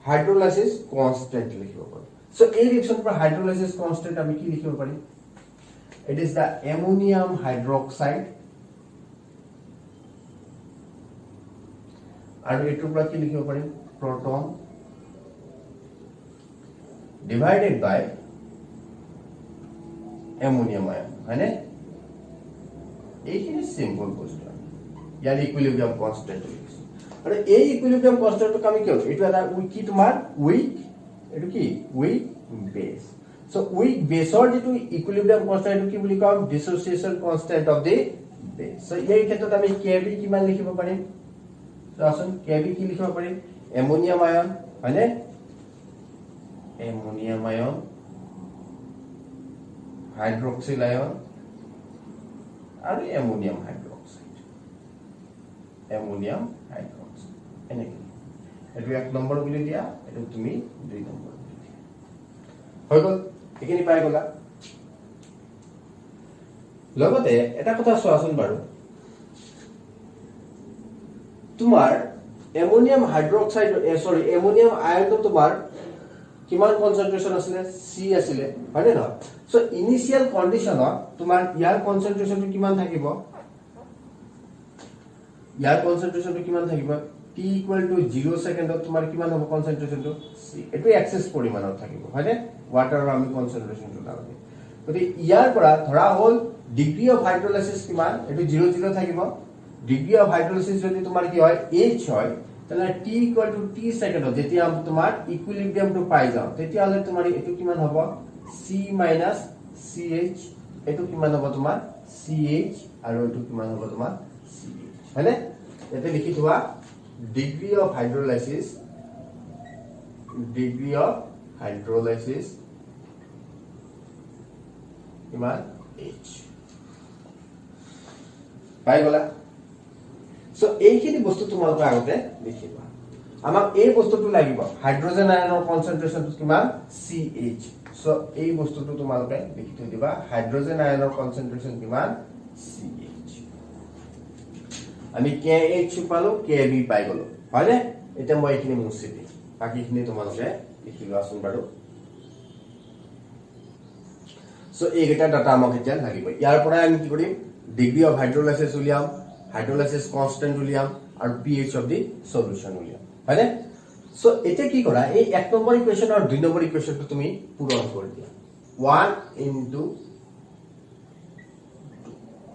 হাইড্ৰোলাইসিস কনস্ট্যান্ট লিখিব পাৰো সো এই ৰিঅ্যাকশনটোৰ পৰা হাইড্ৰোলাইসিস কনস্ট্যান্ট আমি কি লিখিব পাৰিম it is da ammonium hydroxide আৰু এটোৰ পৰা কি লিখিব পাৰিম proton divided by অ্যামোনিয়াম আয়ন হয়নে এইখিনি সিম্পল বস্তু ইয়াৰ ইকুইলিব্ৰিয়াম কনস্ট্যান্ট লিখিছো আৰু এই ইকুইলিব্ৰিয়াম কনস্ট্যান্টটো আমি কি এটো এটা কি তোমাৰ উইক এটো কি উইক বেস সো উইক বেসৰ যেটো ইকুইলিব্রিয়াম কনস্ট্যান্ট কি বুলি কম dissociation constant of the base so এই ক্ষেত্ৰত আমি Kb কিমান লিখিব পাৰিম তো আসুন Kb কি লিখিব পাৰিম অ্যামোনিয়াম আয়ন হয়নে অ্যামোনিয়াম আয়ন হাইড্ৰক্সিল আয়ন আৰ অ্যামোনিয়াম হাইড্ৰক্সাইড এনেকে এটো 1 নম্বৰ বুলি দিয়া এটো তুমি 2 নম্বৰ বুলি দিয়া হৈ গল এখিনি পাই গলা লগতে এটা কথা চোৱাচোন বাৰু তোমাৰ অ্যামোনিয়াম হাইড্ৰক্সাইড অ্যামোনিয়াম আয়নটো তোমাৰ কিমান কনসেন্ট্ৰেশন আছিল সি আছিল হয়নে নহয় সো ইনিশিয়াল কন্ডিশনত তোমাৰ ইয়াৰ কনসেন্ট্ৰেশনটো কিমান থাকিব ইয়াৰ কনসেন্ট্ৰেশনটো কিমান থাকিব t = 0 সেকেন্ডত তোমাৰ কিমান হ'ব কনসেন্ট্ৰেশনটো সি এটো এক্সেস পৰিমাণত থাকিব হয়নে ওয়াটাৰৰ আমি কনসেন্ট্ৰেশনটো লাগে গতি ইয়াৰ পৰা ধৰা হল ডিগ্ৰী অফ হাইড্ৰোলাইসিস কিমান এটো 0 0 থাকিব ডিগ্ৰী অফ হাইড্ৰোলাইসিস যদি তোমাৰ কি হয় h হয় তাহলে t = t সেকেন্ডত যেতিয়া তোমাৰ ইকুইলিব্ৰিয়ামটো পাই যাও তেতিয়া হলে তোমাৰ এটো কিমান হ'ব c - ch এটো কিমান হ'ব তোমাৰ ch আৰু এটো কিমান হ'ব তোমাৰ ch হয়নে এতে লিখি থোৱা ডিগ্ৰী অফ হাইড্ৰোলাইসিস কিমান h পাই গলা সো এইখিনি বস্তু তোমালোকে আগতে লিখিবা আমাক এই বস্তুটো লাগিব হাইড্ৰোজেন আয়নৰ কনসেন্ট্ৰেচনটো কিমান CH সো এই বস্তুটো তোমালোকে লিখি থৈ দিবা হাইড্ৰোজেন আয়নৰ কনসেন্ট্ৰেচন কিমান CH আমি KH পালো KB পাই গলো হয়নে এটা মই এইখিনি মুছি দিম বাকিখিনি তোমালোকে লিখি লোৱাচোন বাৰু সো এইকেইটা ডাটা আমাক এতিয়া লাগিব ইয়াৰ পৰা আমি কি কৰিম ডিগ্ৰী অফ হাইড্ৰোলাইসিস উলিয়াম হাইড্ৰোলাইসিস কনস্ট্যান্ট উলিয়াম আৰু pH অফ দি সলিউশন উলিয়াম হয়নে সো এটা কি কৰা এই এক নম্বৰ ইকুৱেচন আৰু দুই নম্বৰ ইকুৱেচনটো তুমি পূৰণ কৰি দিয়া 1 ইনটু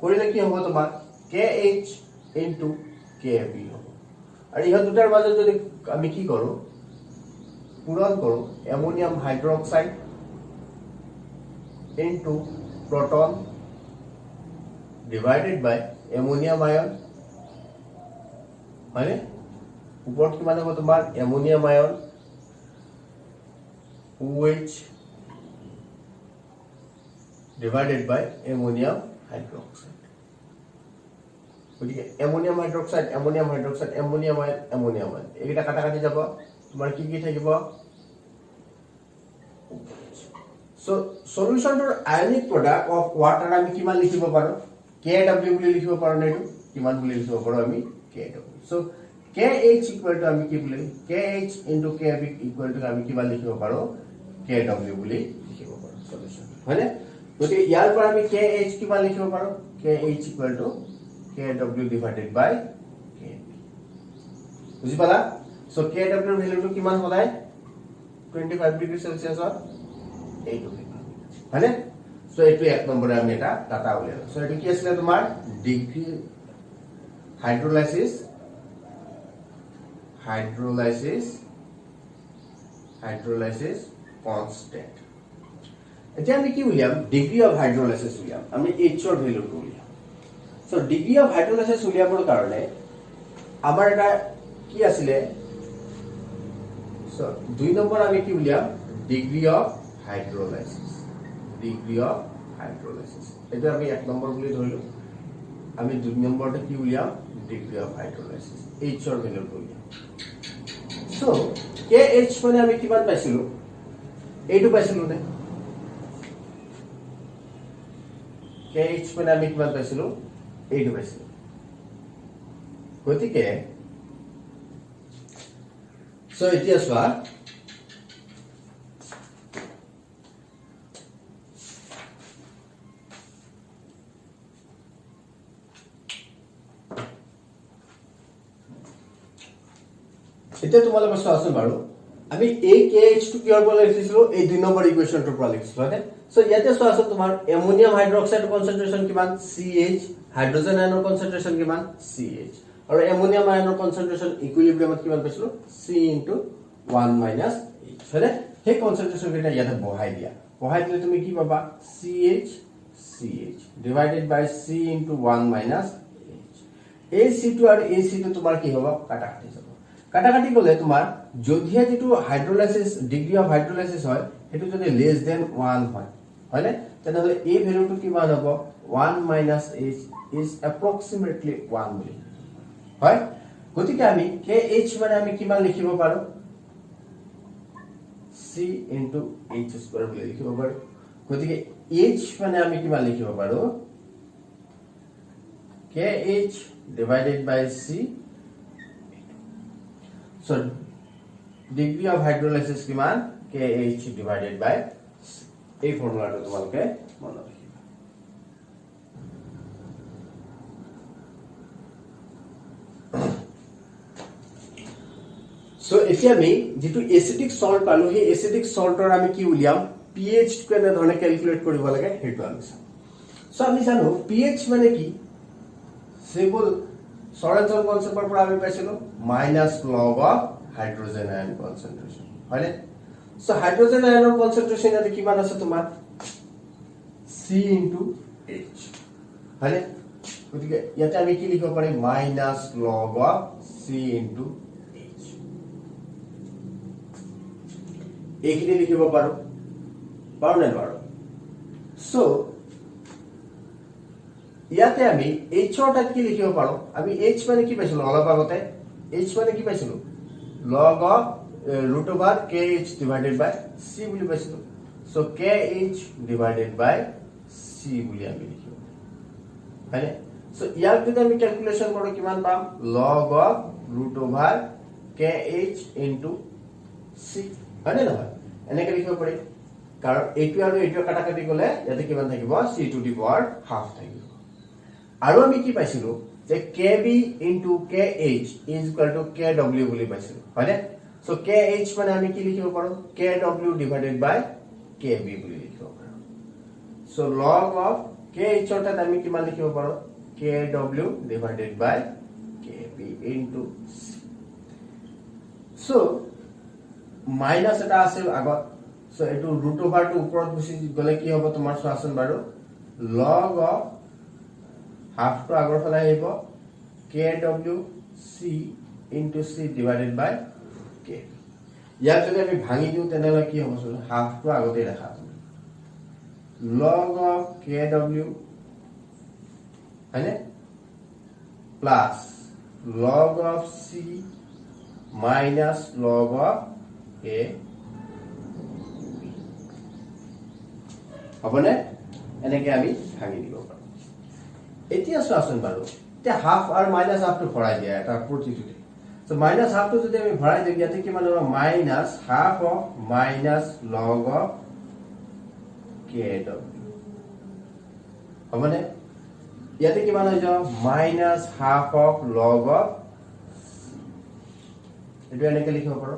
কৰিলে কি হ'ব তোমাৰ KH ইনটু KB হ'ব আৰু ইহত দুটাৰ মাজত যদি আমি কি কৰো পূৰণ কৰো ammonium hydroxide into proton divided by ammonium ion মানে উপৰত কিমান হ'ব তোমাৰ ammonium ion OH divided by ammonium hydroxide গতিকে ammonium hydroxide ammonium hydroxide ammonium ion ammonium ion এইটা কাটা কাটি যাব তোমাৰ কি কি থাকিব So solution to ionic product of water আমি কিমান লিখিব পাৰো KW বুলি লিখিব পাৰো না এটো কিমান বুলি লিখিব পাৰো আমি KW so KH equal to আমি কি বুলি KH into KB equal to আমি কিমান লিখিব পাৰো KW বুলি লিখিব পাৰো সলিউশন হয়নে গতি ইয়াৰ পৰা আমি KH কিমান লিখিব পাৰো KH equal to KW divided by KB বুজি পালা so KW ভ্যালুটো কিমান হলাই 25 ডিগ্ৰী সেলসিয়াস এইটো হয়নে সো এইটো এক নম্বৰে আমি এটা ডাটা উলিয়ালো সো এইটো কি আছিল তোমাৰ ডিগ্ৰী হাইড্ৰোলাইসিস কনস্ট্যান্ট এতিয়া আমি কি উলিয়াম ডিগ্ৰী অফ হাইড্ৰোলাইসিস উলিয়াম আমি H ৰ ভ্যালুটো উলিয়াম সো ডিগ্ৰী অফ হাইড্ৰোলাইসিস উলিয়াবৰ কাৰণে আমাৰ এটা কি আছিল সো দুই নম্বৰ আমি কি উলিয়াম ডিগ্ৰী অফ হাইড্ৰোলাইসিস এটা আমি এক নম্বৰ বুলি ধৰিলো আমি দুই নম্বৰতে কি উলিয়াম ডিগ্ৰী অফ হাইড্ৰোলাইসিস H ৰ ভ্যালুটো উলিয়াম সো KH মানে আমি কিমান পাইছিলো এইটো পাইছিলো নে KH মানে আমি কিমান পাইছিলো এইটো পাইছিলো গতিকে সো এতিয়া চোৱা এতিয়া তোমালোকে চোৱাচোন বাৰু আমি এই KH টো কিহৰ পৰা লিখিছিলো এই দুই নম্বৰ ইকুৱেচনটোৰ পৰা লিখিছিলো হয়নে সো ইয়াতে চোৱাচোন তোমাৰ অ্যামোনিয়াম হাইড্ৰক্সাইড কনসেন্ট্ৰেচন কিমান CH হাইড্ৰোজেন আয়নৰ কনসেন্ট্ৰেচন কিমান CH আৰু অ্যামোনিয়াম আয়নৰ কনসেন্ট্ৰেচন ইকুইলিব্ৰিয়ামত কিমান পাইছিলো C * 1 - H হয়নে সেই কনসেন্ট্ৰেচন কেইটা ইয়াতে বহাই দিলে তুমি কি পাবা CH ডিভাইডেড বাই C * 1 - H এই C2 আৰু এই C2 তোমাৰ কি হ'ব কাটাকাটি যাব কাটাকাটি গলে তোমাৰ যদিহে যেটো হাইড্ৰোলাইসিস ডিগ্ৰী অফ হাইড্ৰোলাইসিস হয় হেতু যদি লেস দেন 1 হয় হয়নে তেনেহলে এই ভ্যালুটো কিমান হ'ব 1 - H is approximately 1 বুলি হয় গতিকে আমি KH মানে আমি কিমান লিখিব পাৰো C * H² বুলি লিখিব পাৰো গতিকে H মানে আমি কিমান লিখিব পাৰো KH divided by C so degree of hydrolysis কিমান KH divided by C এই ফর্মুলাটো তোমালোকে মনত ৰাখিবা so এতিয়া আমি যেটো এসিডিক সল্ট পালো সেই এসিডিক সল্টৰ আমি কি উলিয়াম pH কেনে ধৰণে ক্যালকুলেট কৰিব লাগে হেতু আমি চাম so আমি জানো pH মানে কি সিম্পল সৰেনসন কনসেপ্টৰ পৰা আমি পাইছিলো মাইনাস লগ অফ হাইড্ৰোজেন আয়ন কনসেন্ট্ৰেচন হয়নে সো হাইড্ৰোজেন আয়নৰ কনসেন্ট্ৰেচন ইয়াতে কিমান আছে তোমাৰ C * H হয়নে গতিকে ইয়াতে আমি কি লিখিব পাৰিম minus log of C * H এইখিনি লিখিব পাৰো নে নোৱাৰো সো ইয়াতে আমি h ৰ ঠাইত কি লিখিব পাৰো আমি h মানে কি পাইছিলো অলপ আগতে h মানে কি পাইছিলো log of root over kh divided by c বুলি পাইছিলো so kh divided by c বুলি আমি লিখিব হয়নে so ইয়াৰ যদি আমি ক্যালকুলেশন কৰো কিমান পাম log of root over kh into c হয়নে নহয় এনেকৈ লিখিব পাৰি কাৰণ এইটো আৰু এইটো কাটাকাটি গলে ইয়াতে কিমান থাকিব c to the power half থাকিব আৰু আমি কি পাইছিলো যে kb into kh is equal to kw বুলি পাইছিলো হয়নে সো kh মানে আমি কি লিখিব পাৰো kw divided by kb বুলি লিখিব পাৰো সো log of kh অৰ্থাৎ আমি কিমান লিখিব পাৰো kw divided by kb into c so minus এটা আছে আগত সো এটো ৰুট ওভাৰ টু ওপৰত গুছি গলে কি হ'ব তোমাৰ চোৱাচোন বাৰু log of half to আগৰ ফালে আহিব kw c into c divided by k ইয়াৰ যদি আমি ভাঙি দিও তেনেহলে কি হ'ব চোন half to আগতে ৰাখা log of kw হয়নে plus log of c minus log of a হবনে এনেকে আমি ভাঙি দিব পাৰো এতিয়া চোৱাচোন বাৰু তে হাফ আৰু মাইনাস হাফ টো ভৰাই দিয়া এটা প্ৰতিটোতে সো মাইনাস হাফ টো যদি আমি ভৰাই দিও ইয়াতে কিমান হ'ব minus half of minus log of kw হবনে ইয়াতে কিমান হৈ যাব minus half of log of এটো এনেকে লিখিব পাৰো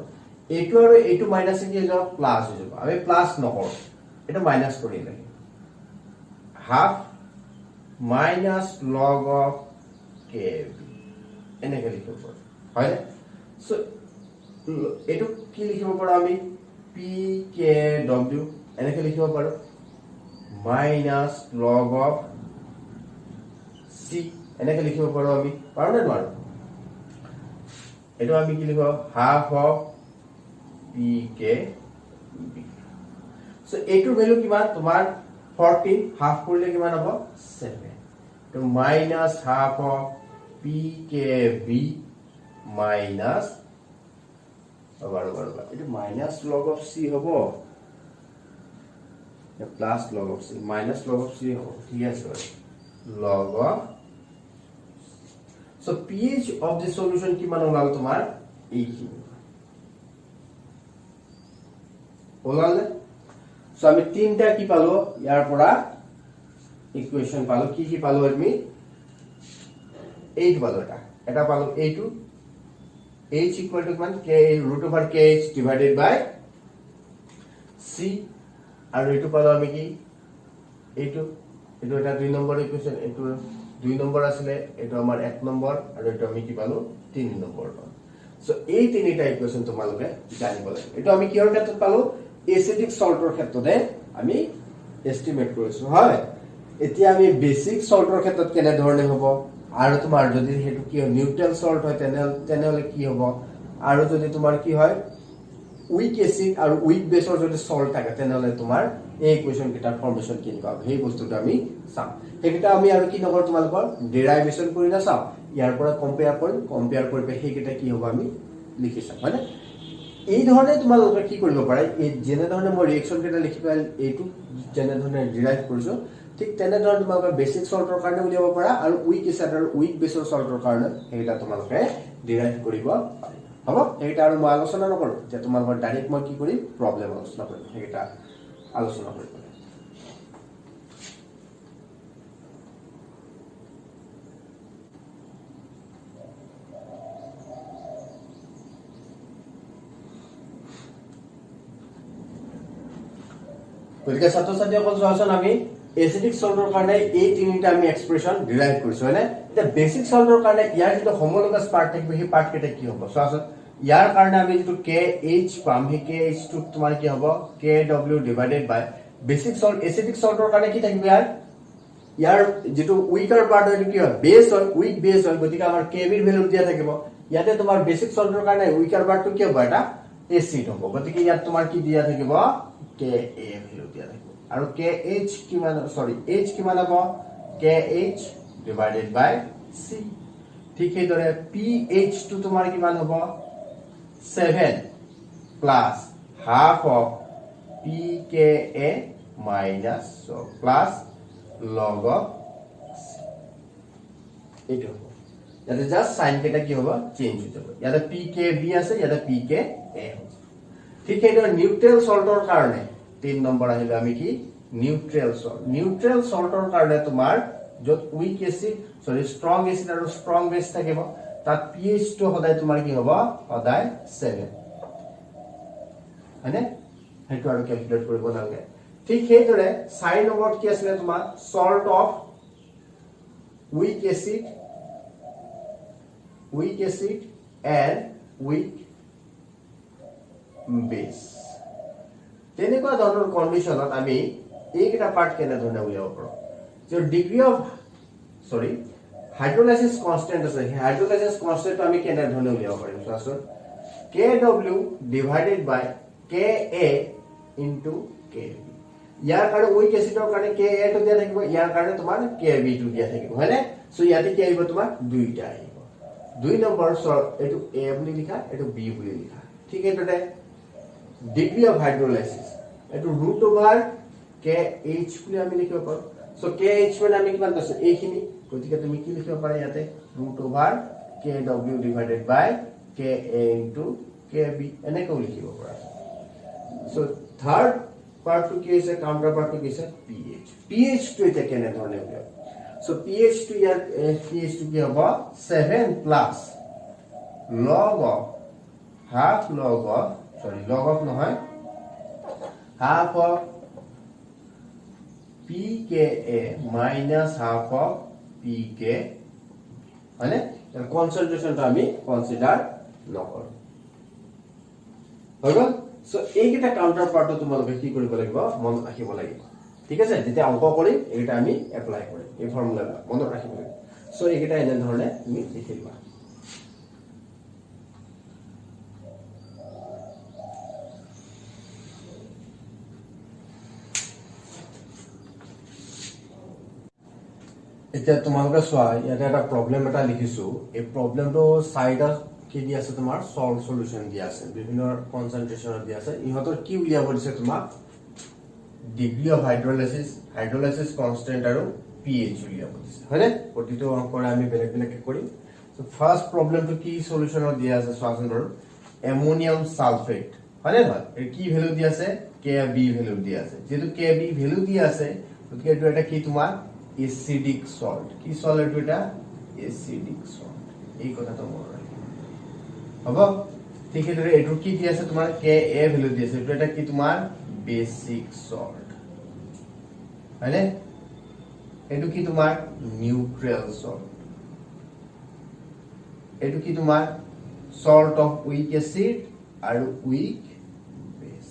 এইটো আৰু এইটো মাইনাস কি হৈ যাব প্লাস হৈ যাব আমি প্লাস নকৰো এটা মাইনাস কৰি লাগে half minus log of kb এনেকে লিখিব পাৰো হয় সো এটো কি লিখিব পাৰো আমি pkw এনেকে লিখিব পাৰো মাইনাস log of c এনেকে লিখিব পাৰো আমি পাৰো না নোৱাৰো এটো আমি কি লিখো হাফ অফ pkb সো এটোৰ ভ্যালু কিমান তোমাৰ 14 হাফ কৰিলে কিমান হ'ব 7 তো minus half of pkb minus বারবার এটো মাইনাস log of c হ'ব না plus log of c minus log of c হ'ব ঠিক আছে log of so pH of the solution কিমান ওলাল তোমাৰ এইখিনি ওলালে সো আমি তিনটা কি পালো ইয়াৰ পৰা ইকুয়েশন পালো কি পালো আমি 8 পালো এটা পালো a2 h equal to কিমান k root over kh divided by c আৰু এটো পালো আমি কি a2 এটো এটা 2 নম্বৰ ইকুয়েশন এটো 2 নম্বৰ আছিল এটো আমাৰ 1 নম্বৰ আৰু এটো আমি কি পালো 3 নম্বৰ পালো সো এই তিনিটা ইকুয়েশন তোমালোকে জানিব লাগে এটো আমি কিহৰ ক্ষেত্ৰত পালো এসিডিক সল্টৰ ক্ষেত্ৰতে আমি এস্টিমেট কৰিছো হয় এতিয়া আমি বেসিক সল্টৰ ক্ষেত্ৰত কেনে ধৰণে হ'ব আৰু তোমাৰ যদি হেতু কি নিউট্ৰেল সল্ট হয় তেনেহলে কি হ'ব আৰু যদি তোমাৰ কি হয় উইক এসিড আৰু উইক বেসৰ যদি সল্ট থাকে তেনেহলে তোমাৰ এই ইকুয়েশন কিটাৰ ফৰ্মেশন কিনবা সেই বস্তুটো আমি চাম হেকিটা আমি আৰু কি নকৰ তোমালোকৰ ডেৰাইভেশন কৰি না চাও ইয়াৰ পৰা কম্পেয়াৰ কৰি হেকিটা কি হ'ব আমি লিখি চাম মানে এই ধৰণে তোমালোকে কি কৰিব পাৰা এই যেনে ধৰণে মই ৰিঅ্যাকশন কেটা লিখি পাল এইটো যেনে ধৰণে ডেৰাইভ কৰিছো ঠিক তেনে ধৰণে তোমালোকে বেসিক সল্টৰ কাৰণে উলিয়াব পাৰা আৰু উইক এসিড আৰু উইক বেসৰ সল্টৰ কাৰণে হেকিটা তোমালোকে ডেৰাইভ কৰিব পাৰিবা হ'ব এটা আৰু মই আলোচনা নকৰো যে তোমালোকৰ ডাইৰেক্ট মই কি কৰিম প্ৰবলেম আলোচনা কৰিম হেকিটা আলোচনা কৰিম গতিকে ছাত্ৰ-ছাত্ৰীসকল চোৱাচোন আমি এসিডিক সল্টৰ কাৰণে এই তিনিটা আমি এক্সপ্ৰেশন ডিৰাইভ কৰিছো হয়নে এটা বেসিক সল্টৰ কাৰণে ইয়াৰ যেটো হোমোলোগাস পাৰ্ট থাকিব সেই পাৰ্ট কেটা কি হ'ব চোৱাচোন ইয়াৰ কাৰণে আমি যেটো KH পাম সেই KH টো তোমাৰ কি হ'ব KW ডিভাইডেড বাই বেসিক সল্ট এসিডিক সল্টৰ কাৰণে কি থাকিব ইয়াৰ যেটো উইকাৰ পাৰ্ট হয় কি হয় বেস হয় উইক বেস হয় গতিকে আমাৰ KB ৰ ভ্যালু দিয়া থাকিব ইয়াতে তোমাৰ বেসিক সল্টৰ কাৰণে উইকাৰ পাৰ্টটো কি হ'ব এটা এসিড হ'ব গতিকে ইয়াত তোমাৰ কি দিয়া থাকিব Ka ভ্যালু দিয়া থাকিব আৰু KH কিমান সৰি H কিমান হ'ব KH ডিভাইডেড বাই c ঠিক সেইদৰে pH টো তোমাৰ কিমান হ'ব 7 plus half of pKa minus plus log of c এইটো হ'ব ইয়াতে জাস্ট সাইন কেটা কি হ'ব চেঞ্জ হৈ যাব ইয়াতে pKb আছে ইয়াতে pKa হ'ব ঠিক সেইদৰে নিউট্ৰেল সল্টৰ কাৰণে 3 নম্বৰ আহিলে আমি কি নিউট্ৰেল সল্টৰ কাৰণে তোমাৰ যত উইক এসিড সৰি স্ট্ৰং এসিড আৰু স্ট্ৰং বেস থাকিব তাত pH টো সদায় তোমাৰ কি হ'ব সদায় 7 হয়নে হেতু আৰু ক্যালকুলেট কৰিব নালাগে ঠিক সেইদৰে সাইন নম্বৰত কি আছিল তোমাৰ salt of weak acid and weak base তেনেকুৱা ধৰণৰ কন্ডিশনত আমি এইকেইটা পাৰ্ট কেনে ধৰণে উলিয়াব পাৰো যে ডিগ্ৰী অফ হাইড্ৰোলাইসিস কনস্ট্যান্ট আছে হাইড্ৰোলাইসিস কনস্ট্যান্ট আমি কেনে ধৰণে উলিয়াব পাৰিম চোৱাচোন Kw divided by Ka into Kb ইয়াৰ কাৰণে উইক এসিডৰ কাৰণে Ka টো দিয়া থাকিব ইয়াৰ কাৰণে তোমাৰ Kb টো দিয়া থাকিব হয়নে সো ইয়াতে কি আহিব তোমাৰ দুইটা আহিব 2 নম্বৰ এটো A বুলি লিখা এটো B বুলি লিখা ঠিক এটোতে ডিগ্ৰী অফ হাইড্ৰোলাইসিস এটো ৰুট ওভাৰ KH বুলি আমি লিখিব পাৰো সো KH মানে আমি কিমান পাইছো এইখিনি গতিকে তুমি কি লিখিব পাৰা ইয়াতে ৰুট ওভাৰ KW ডিভাইডেড বাই Ka into Kb এনেকৈ লিখিব পাৰা সো থাৰ্ড পাৰ্টটো কি হৈছে কাউন্টাৰ পাৰ্টটো কি হৈছে pH টো এটা কেনে ধৰণে উলিয়াব So pH to here pH to be about 7 plus log of half log of log of no hai half of pKa minus half of pK hone concentration to ami consider nokor hoy gol so ekita counterpart to tumaloke ki koribo lagibo mon rakhibo lagibo ঠিক আছে যেতিয়া অঙ্ক কৰি এটা আমি apply কৰিম এই ফৰ্মুলাটা মনত ৰাখিব লাগিব সো এইটা এনে ধৰণে তুমি লিখিবা এতিয়া তোমালোকে চোৱা ইয়াতে এটা প্ৰবলেম এটা লিখিছো এই প্ৰবলেমটো সাইডত কি দি আছে তোমাৰ সল্ভ সলিউশন দি আছে বিভিন্ন কনসেন্ট্ৰেচন দি আছে ইহতৰ কি উলিয়াব দিছে তোমাক ডিগ্ৰী অফ হাইড্ৰোলাইসিস কনস্ট্যান্ট আৰু pH উলিয়াব দিছে হয়নে প্ৰতিটো অংকৰ আমি বেলেগ বেলেগ কৰিম সো ফাৰ্স্ট প্ৰবলেমটো কি সলিউশনত দিয়া আছে চোৱাচোন বাৰু এমোনিয়াম সালফেট হয়নে নহয় এর কি ভ্যালু দিয়া আছে Kb ভ্যালু দিয়া আছে যেহেতু Kb ভ্যালু দিয়া আছে গতিকে এটো এটা কি তোমাৰ এসিডিক সল্ট কি সল্ট এটো এটা এসিডিক সল্ট এই কথাটো মনত ৰাখিবা হ'ব ঠিক আছে এটো কি দিয়া আছে তোমাৰ Ka ভ্যালু দিয়া আছে এটো এটা কি তোমাৰ বেসিক সল্ট হয়নে এটো কি তোমাৰ নিউট্ৰাল সল্ট এটো কি তোমাৰ সল্ট অফ উইক এসিড আৰু উইক বেস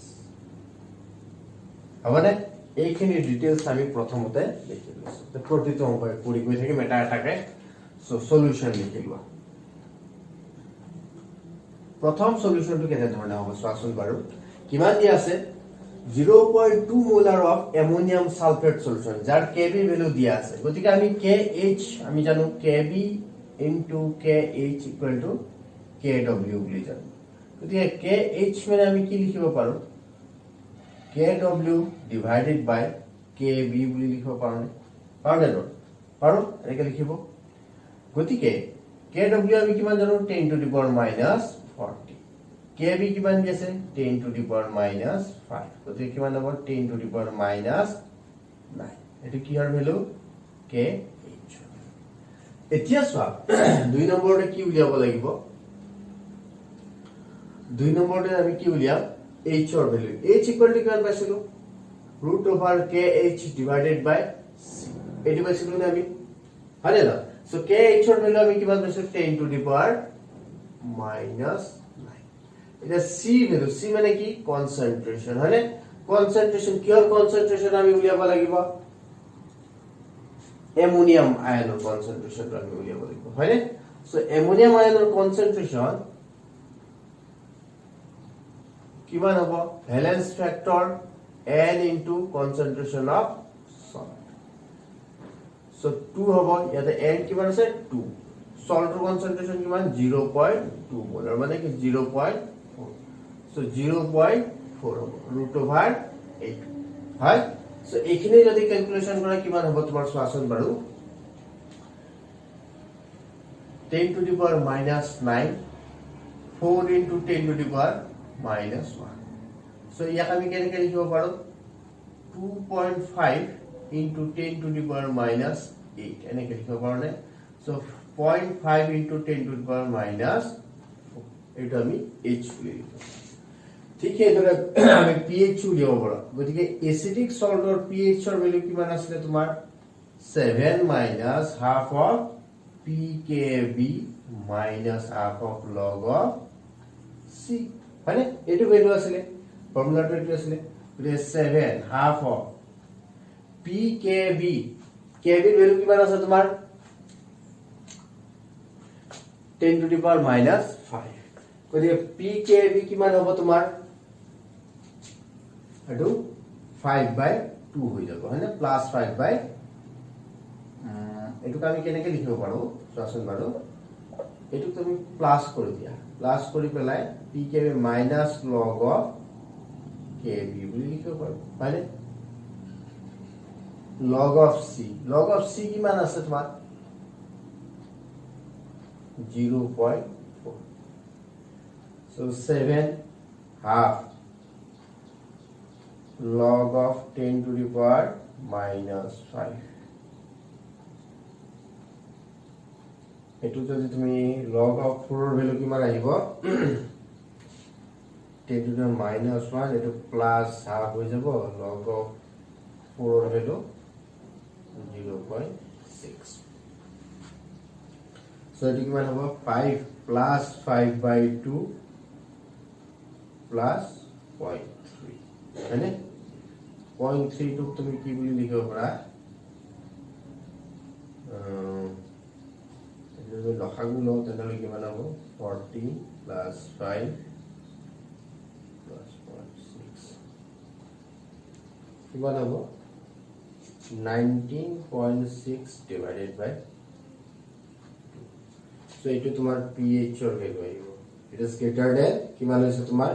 হবনে এইখিনি ডিটেইলস আমি প্ৰথমতে লিখি লৈছো তো প্ৰতিটো অংক কৰি গৈ থাকি মেটা এটাকে সলিউশন লিখি লোৱা প্ৰথম সলিউশনটো কেনে ধৰণে হ'ব চোৱাচোন বাৰু কিমান দিয়া আছে 0.2 molar of ammonium sulfate solution jar Kb value দিয়া আছে গতিকে আমি KH আমি জানো Kb into KH equal to KW বুলি জানো গতিকে KH মানে আমি কি লিখিব পাৰো KW divided by Kb বুলি লিখিব পাৰো নে পাৰো এনেকৈ লিখিব গতিকে KW আমি কিমান জানো 10 to the power minus 40 Kb কিমান দিছে 10 to the power minus 5 গতিকে কিমান হ'ব 10 to the power minus 9 এটো কি আর ভ্যালু KH এতিয়া চোৱা 2 নম্বৰতে কি উলিয়াব লাগিব 2 নম্বৰতে আমি কি উলিয়াম H or value H equal to কিমান পাইছিলো root over KH divided by C এটো পাইছিলো না আমি হয়নে না সো KH or value আমি কিমান পাইছিলো 10 to the power minus এটা C ভ্যালু C মানে কি কনসেন্ট্রেশন হয়নে কনসেন্ট্রেশন কিহৰ কনসেন্ট্ৰেশন আমি উলিয়াব লাগিব অ্যামোনিয়াম আয়নৰ কনসেন্ট্ৰেশন আমি উলিয়াব লাগিব হয়নে সো অ্যামোনিয়াম আয়নৰ কনসেন্ট্রেশন কিমান হ'ব valence factor N into concentration of salt so 2 হ'ব ইয়াতে n কিমান আছে 2 সল্টৰ কনসেন্ট্ৰেচন কিমান 0.2 মোলাৰ মানে কি 0.4 সো 0.4 হ'ব √8 হয় সো এইখিনি যদি ক্যালকুলেশন কৰা কিমান হ'ব তোমাৰ চোৱাচোন বাৰু 10 to the power minus 9 4 into 10 to the power minus 1 so ইয়াক আমি কেনেকৈ লিখিব পাৰো 2.5 into 10 to the power minus 8 এনেকৈ লিখিব পাৰো নে so 0.5 into 10 to the power minus 4 এটা আমি h বুলি লিখো ঠিক এদৰে আমি pH উলিয়াব পাৰো গতিকে এসিডিক সল্টৰ pH ৰ ভ্যালু কিমান আছিল তোমাৰ 7 minus half of pKb minus half of log of c মানে এটো ভ্যালু আছিল ফর্মুলাটো এটো আছিল 7 half of pKb kb এর ভ্যালু কিমান আছে তোমাৰ 10 to the power minus 5 গতিকে pKb কিমান হ'ব তোমাৰ এটো 5/2 হৈ যাব হয়নে প্লাস 5/, এটুক আমি কেনেকৈ লিখিব পাৰো চোৱাচোন বাৰু এটুক তুমি প্লাস কৰি দিয়া প্লাস কৰি পেলাই pkb minus log of kb বুলি লিখিব পাৰো মানে log of c কিমান আছে তোমাৰ 0.4 so 7 half log of 10 to the power minus 5 এটু যদি তুমি log of 4 এর ভ্যালু কিমান আহিব 10 to the minus 1 এটু প্লাস হাফ হৈ যাব log of 4 এর ভ্যালু 0.6 so এটু কিমান হ'ব 5 plus 5/2 plus 0.3 মানে 0.3 টুক তুমি কি বুলি লিখিব পাৰা যদি লসাগু লও তেনহলে কিমান হ'ব 40 plus 5 plus 0.6 কিমান হ'ব 19.6 divided by 2 so এটো তোমাৰ pH ৰ ভ্যালু আহিব it is greater than কিমান হৈছে তোমাৰ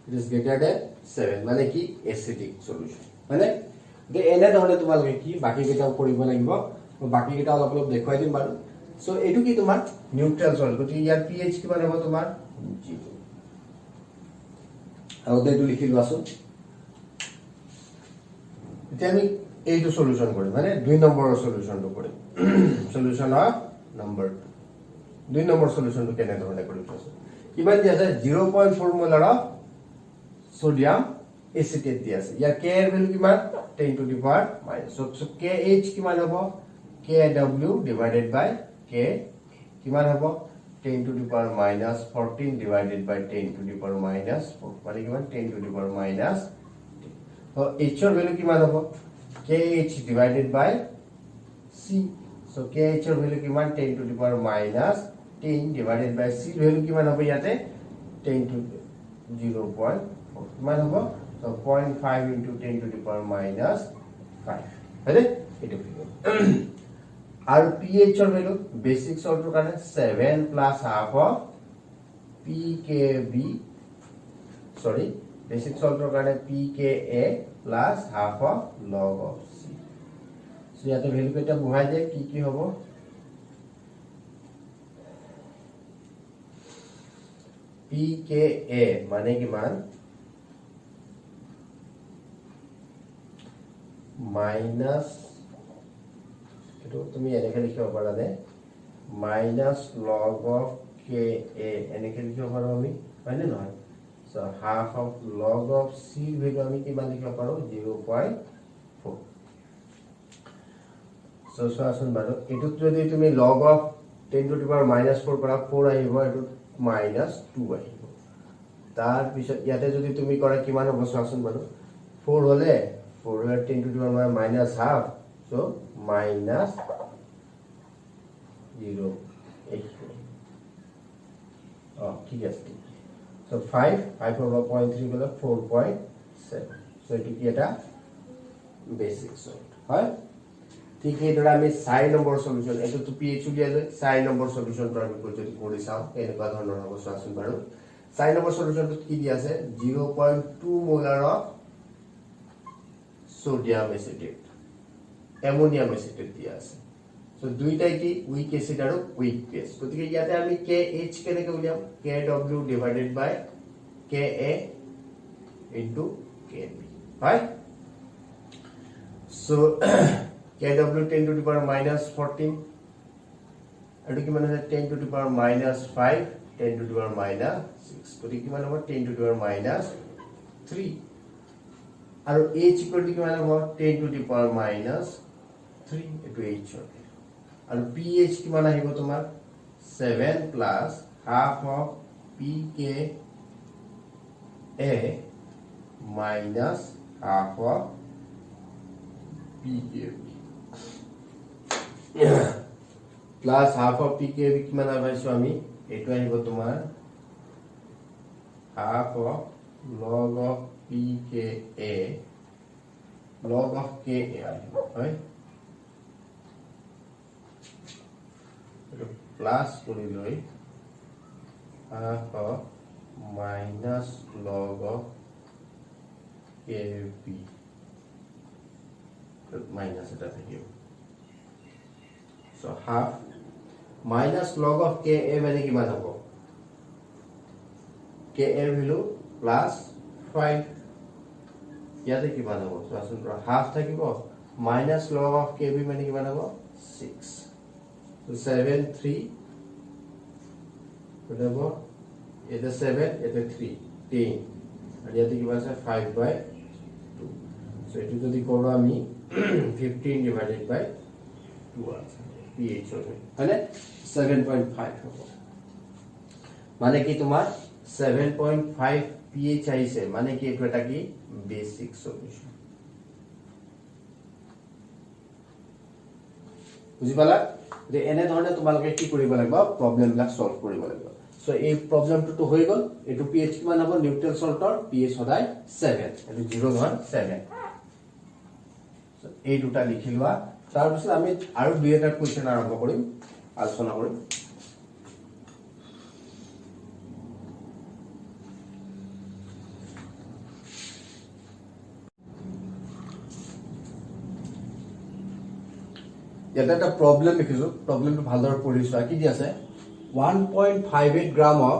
it is greater than 7 মানে কি এসিডিক সলিউশন মানে দে এনে ধৰণে তোমালোকে কি বাকি কেইটাও কৰিব লাগিব বাকি কেইটা অলপ অলপ দেখুৱাই দিম বাৰু সো এটু কি তোমাৰ নিউট্ৰাল সল্ট গতি ইয়াৰ pH কিমান হ'ব তোমাৰ 0 আৰু দেটো লিখি লোৱাছো এতিয়া আমি এইটো সলিউশন কৰিম মানে 2 নম্বৰৰ সলিউশনটো কৰিম সলিউশন অফ নম্বৰ 2 নম্বৰ সলিউশনটো কেনে ধৰণে কৰিম কিমান দিয়া আছে 0.4 মোলাৰ অফ সোডিয়াম এসিটেট দিয়া আছে ইয়াৰ k এর ভ্যালু কিমান 10 to the power minus so kh কিমান হ'ব kw divided by k কিমান হ'ব 10 to the power minus 14 divided by 10 to the power minus 4 মানে কিমান 10 to the power minus so h এর ভ্যালু কিমান হ'ব kh divided by c so kh এর ভ্যালু কিমান 10 to the power minus 10 divided by c value কিমান হ'ব ইয়াতে 10 to 0.4 কিমান হ'ব so 0.5 into 10 to the power minus 5 হয়নে এটো আর pH এর ভ্যালু বেসিক সল্টৰ কাৰণে 7 plus half of pKb sorry basic সল্টৰ কাৰণে pKa plus half of log of c so ইয়াতে ভ্যালু কেটা বহাই দিয়ে কি হ'ব pKa মানে কিমান minus এটো তুমি এনেকে লিখিব পাৰা নে minus log of ka এনেকে লিখিব পাৰো আমি মানে নহয় so half of log of c value আমি কিমান লিখিব পাৰো 0.4 so আসুন বাৰু এটো যদি তুমি log of 10 to the power minus 4 কৰা 4 আহিব এটো minus 2 আহিব তাৰ পিছত ইয়াতে যদি তুমি কৰা কিমান হ'ব আসুন বাৰু 4 হলে 4 হলে 10 to the power minus half so minus 0.8 ঠিক আছে so 5 over 0.3 গলে 4.7 so এটো কি এটা বেসিক সল্ট হয় ঠিক সেইদৰে আমি 4 নম্বৰ সলিউশন এটো pH উলিয়ালে 4 নম্বৰ সলিউশনটো আমি যদি কৰি চাও এনেকুৱা ধৰণৰ হ'ব চোৱাচোন বাৰু 4 নম্বৰ সলিউশনটো কি দি আছে 0.2 molar of sodium acetate ammonium acetate দিয়া আছে সো দুইটাই কি উইক এসিড আৰু উইক বেস গতিকে ইয়াতে আমি KH কেনেকৈ উলিয়াম KW divided by KA into KB right so KW 10 to the power minus 14 এটো কিমান আছে 10 to the power minus 5 10 to the power minus 6 গতিকে কিমান হ'ব 10 to the power minus 3 আৰু H ইকুৱেল টু কিমান হ'ব 10 to the power minus 3 এটো H হ'ব আৰু pH কিমান আহিব তোমাৰ 7 plus half of pKa minus half of pKb plus half of pKb কিমান পাইছো আমি এটো আহিব তোমাৰ half of log of pKa log of Ka আহিব হয় প্লাস কৰি লৈ half of minus log of Kb minus এটা থাকিব so half minus log of Ka মানে কিমান হ'ব Ka value plus 5 ইয়াতে কিমান হ'ব চোৱাচোন half থাকিব minus log of Kb মানে কিমান হ'ব 6 so 7 3 whatever এটা 7 এটা 3 10 আর ইয়াতে কিমান আছে 5 by 2 so এটো যদি করো আমি 15 divided by 2 আছে pH হবে মানে 7.5 হবে মানে কি তোমার 7.5 pH আইছে মানে কি এটা কি বেসিক সলিউশন বুঝি পালা যে এনে ধৰণে তোমালোকে কি কৰিব লাগিব প্ৰবলেমবিলাক সলভ কৰিব লাগিব সো এই প্ৰবলেমটো তো হৈ গল এটো pH কিমান হ'ব নিউট্ৰেল সল্টৰ pH সদায় 7 এটো 0.7 সো এই দুটা লিখি লোৱা তাৰ পিছত আমি আৰু দুই এটা কোৱেশ্চন আৰম্ভ কৰিম আলোচনা কৰিম এটা একটা প্ৰবলেম লিখিছো প্ৰবলেমটো ভালদৰে পঢ়িছো কি দি আছে 1.58 gram of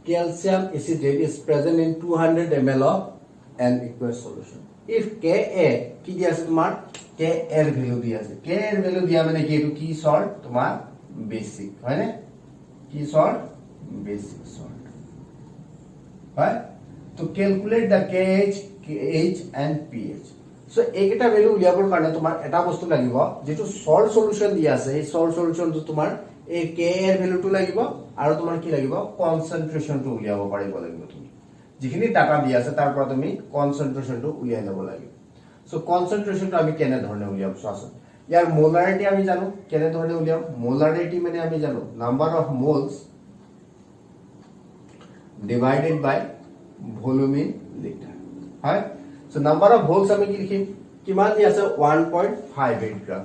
calcium acetate is present in 200 ml of an aqueous solution if Ka কি দি আছে তোমাৰ Ka এৰ ভ্যালু দি আছে Ka এৰ ভ্যালু দিয়া মানে কি এটো কি সল্ট তোমাৰ বেসিক হয় না কি সল্ট বেসিক সল্ট হয় তো calculate the KH and pH so এইটা ভ্যালু উলিয়াবৰ কাৰণে তোমাৰ এটা বস্তু লাগিব যেটো সল্ট সলিউশন দিয়া আছে এই সল্ট সলিউশনটো তোমাৰ এই Ka এৰ ভ্যালুটো লাগিব আৰু তোমাৰ কি লাগিব কনসেন্ট্ৰেচনটো উলিয়াব পাৰিব লাগিব তুমি যিখিনি ডাটা দিয়া আছে তাৰ পৰা তুমি কনসেন্ট্ৰেচনটো উলিয়াই লব লাগিব সো কনসেন্ট্ৰেচনটো আমি কেনে ধৰণে উলিয়াম চোৱাচোন ইয়াৰ মোলাৰিটি আমি জানো কেনে ধৰণে উলিয়াম মোলাৰিটি মানে আমি জানো number of moles divided by volume in litre হয় সো নাম্বার অফ হোলস আমি কি লিখিম কিমান দি আছে 1.58 গ্রাম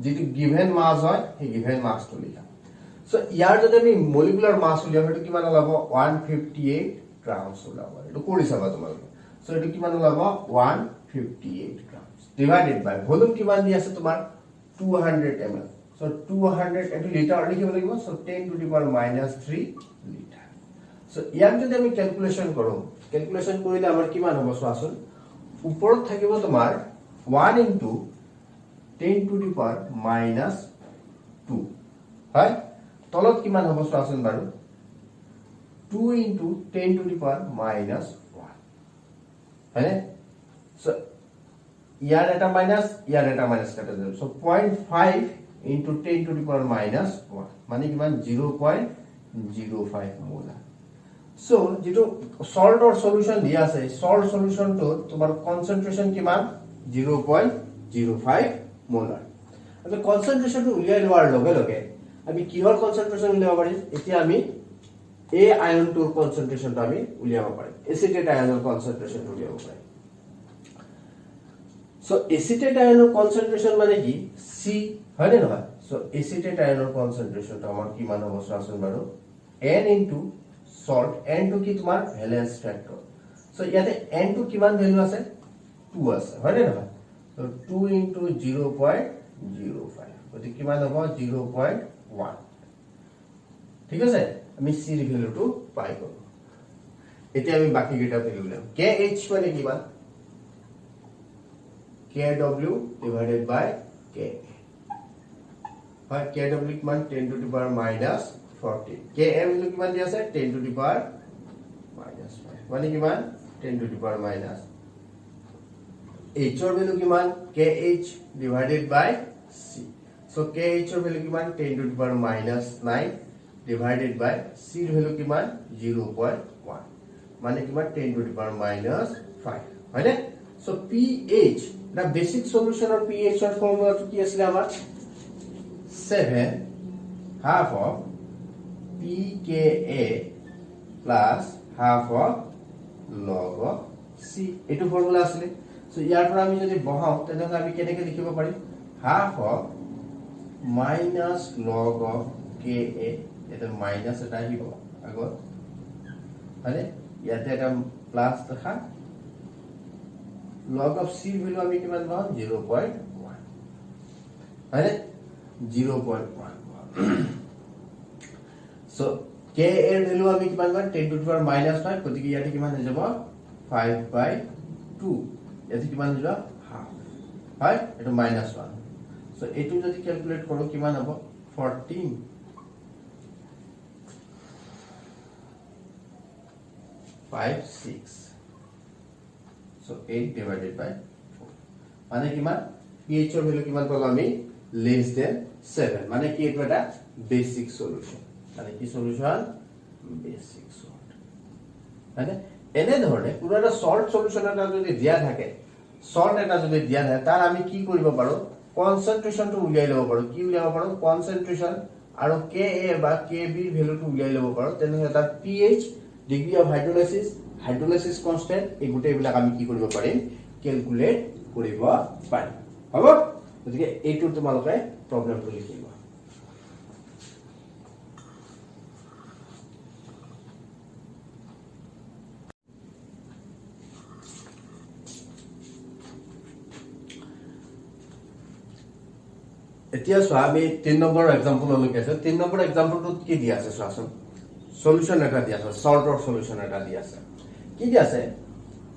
যেটো গিভেন মাস হয় এই গিভেন মাসটো লিখা সো ইয়াৰ যদি আমি মলিকুলাৰ মাস উলিয়াম এটো কিমান ওলাব 158 গ্ৰামস ওলাব এটো কৰি চাবা তোমালোকে সো এটো কিমান ওলাব 158 গ্ৰামস ডিভাইডেড বাই ভলিউম কিমান দি আছে তোমাৰ 200 ml সো 200 এটো লিটাৰ লিখিব লাগিব so 10 to the power minus 3 litre so ইয়াক যদি আমি ক্যালকুলেশন কৰো ক্যালকুলেশন কৰিলে আমাৰ কিমান হ'ব চোৱাচোন উপৰত থাকিব তোমাৰ 1 into 10 to the power minus 2 হয় তলত কিমান হ'ব চোৱাচোন বাৰু 2 into 10 to the power minus 1 হয় সো ইয়াৰ এটা মাইনাস কাটা যাব so 0.5 into 10 to the power minus 1 মানে কিমান 0.05 মোলাৰ সো যেটো সল্ট অর সলিউশন দিয়া আছে সল্ট সলিউশন তো তোমার কনসেন্ট্রেশন কিমান 0.05 মোলার আচ্ছা কনসেন্ট্রেশন তো উলিয়াই লোৱাৰ লগে লগে আমি কিহৰ কনসেন্ট্ৰেশন উলিয়াব পাৰিম এতিয়া আমি এ আয়নটোৰ কনসেন্ট্ৰেশনটো আমি উলিয়াব পাৰিম এসিটেট আয়নৰ কনসেন্ট্ৰেশন উলিয়াব পাৰিম সো এসিটেট আয়নৰ কনসেন্ট্ৰেচন মানে কি সি হয় নে নহয় সো এসিটেট আয়নৰ কনসেন্ট্ৰেচনটো আমাৰ কিমান হ'ব চোৱাচোন বাৰু n ইনটু সল্ট n টো কি তোমাৰ ভ্যালেন্স ফ্যাক্টৰ সো ইয়াতে n টো কিমান ভ্যালু আছে 2 আছে হয় নে নহয় সো 2 ইনটু 0.05 গতি কিমান হ'ব 0.1 ঠিক আছে আমি c ৰ ভ্যালুটো পাই গলো এতিয়া আমি বাকি কেইটা ভ্যালু লম kh মানে কিমান kW divided by k হয় kW কিমান 10 to the power minus 40 km কিমান দিয়া আছে 10 to the power minus 5 মানে কিমান 10 to the power minus h ৰ ভ্যালু কিমান kh divided by c so kh ৰ ভ্যালু কিমান 10 to the power minus 9 divided by c ৰ ভ্যালু কিমান 0.1 মানে কিমান 10 to the power minus 5 হয়নে so pH the basic solution of pH or formula to কি আছিল আমাৰ 7 half of pKa plus half of log of c এটো formula আছিল সো ইয়াৰ পৰা আমি যদি বহাও তেনে আমি কেনেকৈ লিখিব পাৰিম half of minus log of ka এটা মাইনাস এটা আহিব আগত মানে ইয়াতে এটা প্লাস দেখা log of c ভ্যালু আমি কিমান পাম 0.1 মানে 0.1 সো k এর ভ্যালু আমি কিমান পাম 10 to the power minus 5 গতিকে ইয়াতে কিমান হৈ যাব 5/2 ইয়াতে কিমান হৈ যাব হাফ হয় এটা -1 সো এটো যদি ক্যালকুলেট কৰো কিমান হ'ব 14 5 6 so 8 divided by 4 মানে কিমান pH ৰ ভ্যালু কিমান পালো আমি less than 7 মানে কি এটা এটা বেসিক সলিউশন মানে কি সলিউশন বেসিক সল্ট মানে এনে ধৰণে পুৰা এটা সল্ট সলিউশন এটা যদি দিয়া থাকে সল্ট এটা যদি দিয়া থাকে তাৰ আমি কি কৰিব পাৰো কনসেন্ট্ৰেচনটো উলিয়াই লব পাৰো কি উলিয়াব পাৰো কনসেন্ট্ৰেচন আৰু Ka বা Kb ভ্যালুটো উলিয়াই লব পাৰো তেনে এটা pH ডিগ্ৰী অফ হাইড্ৰোলাইসিস কনস্ট্যান্ট এই গুটেই বিলাক আমি কি কৰিব পাৰিম ক্যালকুলেট কৰিব পাৰিম হ'ব গতিকে এইটো তোমালোকে প্ৰবলেমটো লিখিবা এতিয়া চোৱা আমি 3 নম্বৰ एग्जांपल লৈকে আছে 3 নম্বৰ एग्जांपलটোত কি দিয়া আছে চোৱাচোন সলিউশন এটা দিয়া আছে সল্টৰ সলিউশন এটা দিয়া আছে কি দিয়া আছে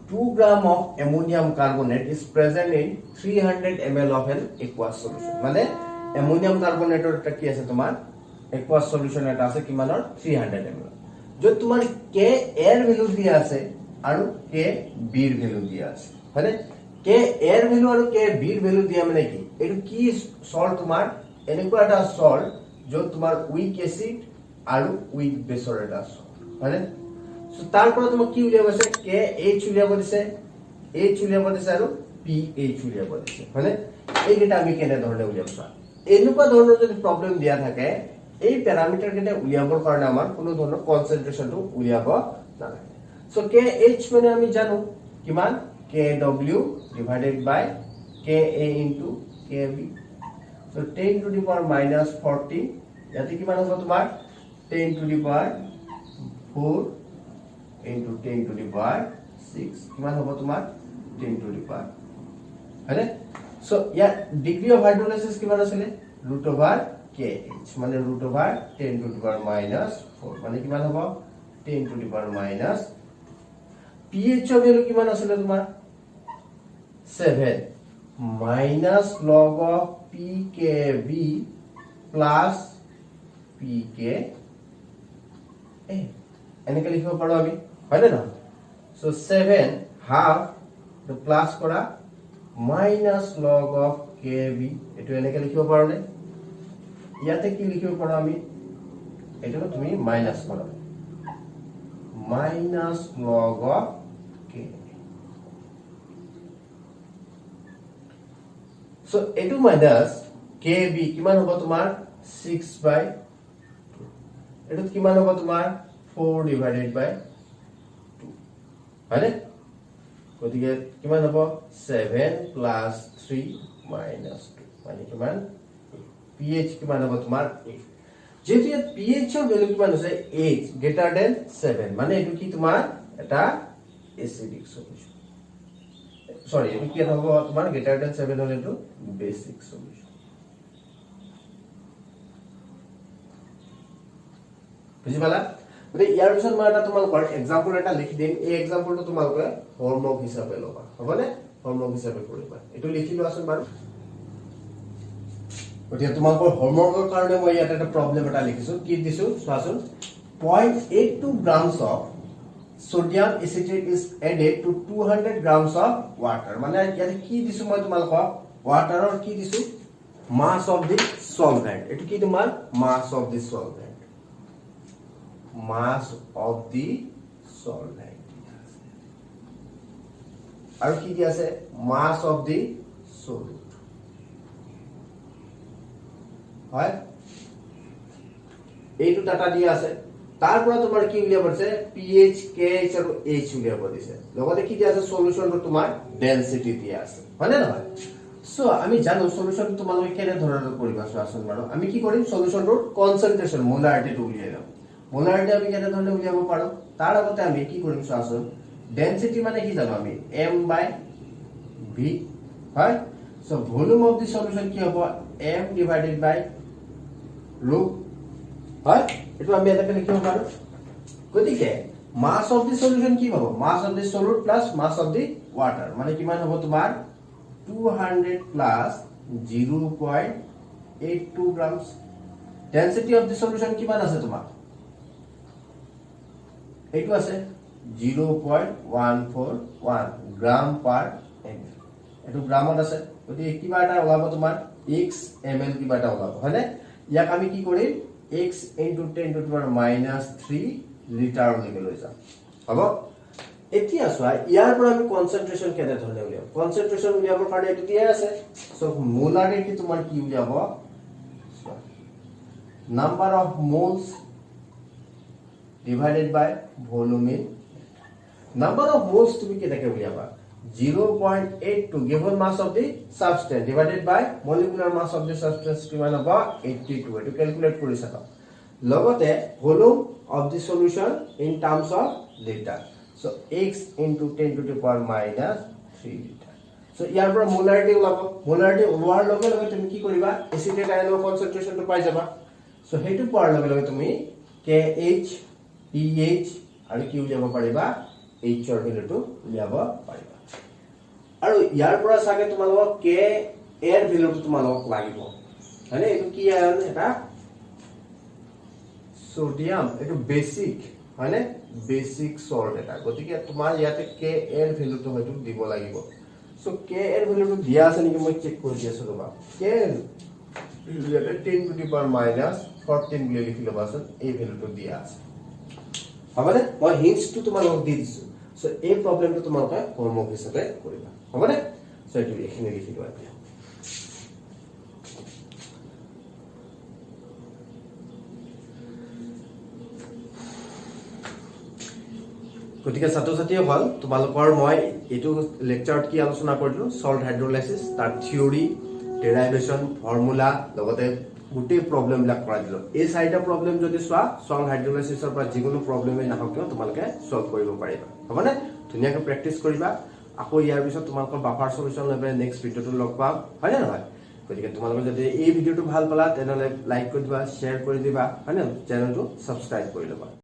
2 gram of ammonium carbonate is present in 300 ml of an aqueous solution মানে ammonium carbonate এটা কি আছে তোমাৰ aqueous solution এটা আছে কিমানৰ 300 ml যত তোমাৰ K এৰ ভ্যালু দিয়া আছে আৰু K B এৰ ভ্যালু দিয়া আছে মানে K এৰ ভ্যালু আৰু K B এৰ ভ্যালু দিয়া মানে কি এটো কি সল্ট তোমাৰ এনেকুৱা এটা সল্ট যত তোমাৰ উইক এসিড আৰু উইক বেসৰ এটা সল্ট মানে সো তারপর তোমাক কি উলিয়াব আছে KH উলিয়াব দিছে H উলিয়াব দিছে আৰু PH উলিয়াব দিছে মানে এই যেটা আমি কেনে ধৰণে উলিয়াব পাম এনেকুৱা ধৰণৰ যদি প্ৰবলেম দিয়া থাকে এই প্যাৰামিটাৰ কেনে উলিয়াবৰ কাৰণে আমাৰ কোনো ধৰণৰ কনসেন্ট্ৰেচনটো উলিয়াব নালাগে সো KH মানে আমি জানো কিমান KW divided by Ka into Kb so 10 to the power minus 40 ইয়াতে কিমান হ'ব তোমাৰ 10 to the power 4 into 10 to the power 6 কিমান হ'ব তোমাৰ 10 to the power হয়নে সো ইয়াৰ ডিগ্ৰী অফ হাইড্ৰোলাইসিস কিমান আছিল √kh মানে √10 to the power minus 4 মানে কিমান হ'ব 10 to the power minus pH ৰ ভ্যালু কিমান আছিল তোমাৰ 7 minus log of pKb plus pKa এনেকৈ লিখিব পাৰো আমি হয়নে না সো 7 half the plus কৰা minus log of Kb এটো এনেকৈ লিখিব পাৰো নে ইয়াতে কি লিখিব পাৰো আমি এটো তুমি মাইনাস কৰা minus log of K so এটো মাইনাস Kb কিমান হ'ব তোমাৰ 6/2 এটো কিমান হ'ব তোমাৰ 4 divided by 2 হয়নে গতিকে কিমান হ'ব 7 প্লাস 3 মাইনাস 2 মানে কিমান pH কিমান হ'ব তোমাৰ 8 যেহেতু ইয়াত pH ৰ ভ্যালু কিমান আছে 8 গ্ৰেটাৰ দেন 7 মানে এটো কি তোমাৰ এটা এসিডিক সলিউশন সৰি এটো কি হ'ব তোমাৰ গ্ৰেটাৰ দেন 7 হলে এটো বেসিক সলিউশন বুজি পালা গতিকে ইয়াৰ পিছত মই এটা তোমালোকৰ এক্সাম্পল এটা লিখি দিম এই এক্সাম্পলটো তোমালোকে হোমৱৰ্ক হিচাপে ল'বা হ'বনে হোমৱৰ্ক হিচাপে কৰিবা এটো লিখি লোৱাচোন বাৰু গতিকে তোমালোকৰ হোমৱৰ্কৰ কাৰণে মই ইয়াত এটা প্ৰবলেম এটা লিখিছো কি দিছো চোৱাচোন 0.82 grams of sodium acetate is added to 200 grams of water মানে ইয়াত কি দিছো মই তোমালোকক ওয়াটাৰৰ কি দিছো mass of the solvent এটো কি তোমাৰ mass of the solvent mass of the solvent আৰু কি দি আছে mass of the solute হয় এইটো ডাটা দিয়া আছে তাৰ পৰা তোমাৰ কি উলিয়াব আছে pH KH আৰু H উলিয়াব দিছে লগতে কি দিয়া আছে সলিউশনটো তোমাৰ ডেনসিটি দিয়া আছে হয়নে নহয় সো আমি জানো সলিউশন তোমালোকে কেনে ধৰণৰ কৰিবা চোৱাচোন বাৰু আমি কি কৰিম সলিউশনটোৰ কনসেন্ট্ৰেশন মোলাৰিটিটো উলিয়াই লম মোলাৰিটি আমি কেনে ধৰণে উলিয়াব পাৰো তাৰ আগতে আমি কি কৰিম চোৱাচোন ডেনসিটি মানে কি জানো আমি m/v হয় so volume of the solution কি হ'ব m divided by rho হয় এটো আমি এটা লিখিব পাৰো গতিকে মাস অফ দি সলিউশন কি হ'ব mass of the solute plus mass of the water মানে কিমান হ'ব তোমাৰ 200 plus 0.82 grams density of the solution কিমান আছে তোমাৰ এইটো আছে 0.141 গ্ৰাম পাৰ ml এটো গ্ৰামত আছে গতিকে কিবা এটা ওলাব তোমাৰ x ml কিবা এটা ওলাব হয়নে ইয়াক আমি কি কৰিম x into 10 to the power minus 3 litre লৈকে লৈ যাম হ'ব এতিয়া চোৱা ইয়াৰ পৰা আমি কনসেন্ট্ৰেশন কেনে ধৰণে উলিয়াম কনসেন্ট্ৰেশন উলিয়াবৰ কাৰণে এটো দিয়া আছে সো মোলাৰিটি তোমাৰ কি উলিয়াব number of moles divided by volume in number of moles তুমি কেনেকৈ উলিয়াবা 0.82 given mass of the substance divided by molecular mass of the substance কিমান হ'ব 82 এটো ক্যালকুলেট কৰি চাবা লগতে volume of the solution in terms of liter so x into 10 to the power minus 3 liter so ইয়াৰ পৰা মোলাৰিটি ওলাব মোলাৰিটি ওলোৱাৰ লগে লগে তুমি কি কৰিবা এসিটেট আয়নৰ কনসেন্ট্ৰেশনটো পাই যাবা so হেতু পোৱাৰ লগে লগে তুমি KH pH আৰু কি উলিয়াব পাৰিবা H ৰ ভ্যালুটো উলিয়াব পাৰিবা আৰু ইয়াৰ পৰা সাগে তোমালোক K এৰ ভ্যালুটো তোমালোক লাগিব মানে এটো কি আয়ন এটা সোডিয়াম এটো বেসিক মানে বেসিক সল্ট এটা গতিকে তোমাৰ ইয়াতে K এৰ ভ্যালুটো হয়তো দিব লাগিব সো K এৰ ভ্যালুটো দিয়া আছে নেকি মই চেক কৰি দিছো ৰবা K ইয়াতে 10 to the power minus 14 বুলি লিখি লবাচোন এই ভ্যালুটো দিয়া আছে হবনে মই হিন্টসটো তোমালোক দি দিছো সো এই প্ৰবলেমটো তোমালোকে হোমৱৰ্ক হিচাপে কৰিবা হবনে সো এটো এখানে লিখি লোৱা এতিয়া গতিকে ছাত্ৰ ছাত্ৰীসকল তোমালোকৰ মই এটো লেকচাৰত কি আলোচনা কৰিলো সল্ট হাইড্ৰোলাইসিস তাৰ থিওৰি ডেৰাইভেশন ফৰ্মুলা লগতে গুটি প্ৰবলেম বিলাক কৰা দিলো এই চাৰিটা প্ৰবলেম যদি সোৱা সল্ট হাইড্ৰোলাইসিসৰ পৰা যিকোনো প্ৰবলেমে নাহক কিয় তোমালোকে সলভ কৰিব পাৰিবা হবনে ধুনিয়াকৈ প্ৰেক্টিস কৰিবা আকৌ ইয়াৰ পিছত তোমালোকৰ বাফাৰ সলিউশন লৈ নেক্সট ভিডিওটো লগ পাম হয়নে নহয় গতিকে তোমালোকে যদি এই ভিডিওটো ভাল পালা তেনলে লাইক কৰি দিবা শেয়াৰ কৰি দিবা হয়নে চেনেলটো সাবস্ক্ৰাইব কৰি লবা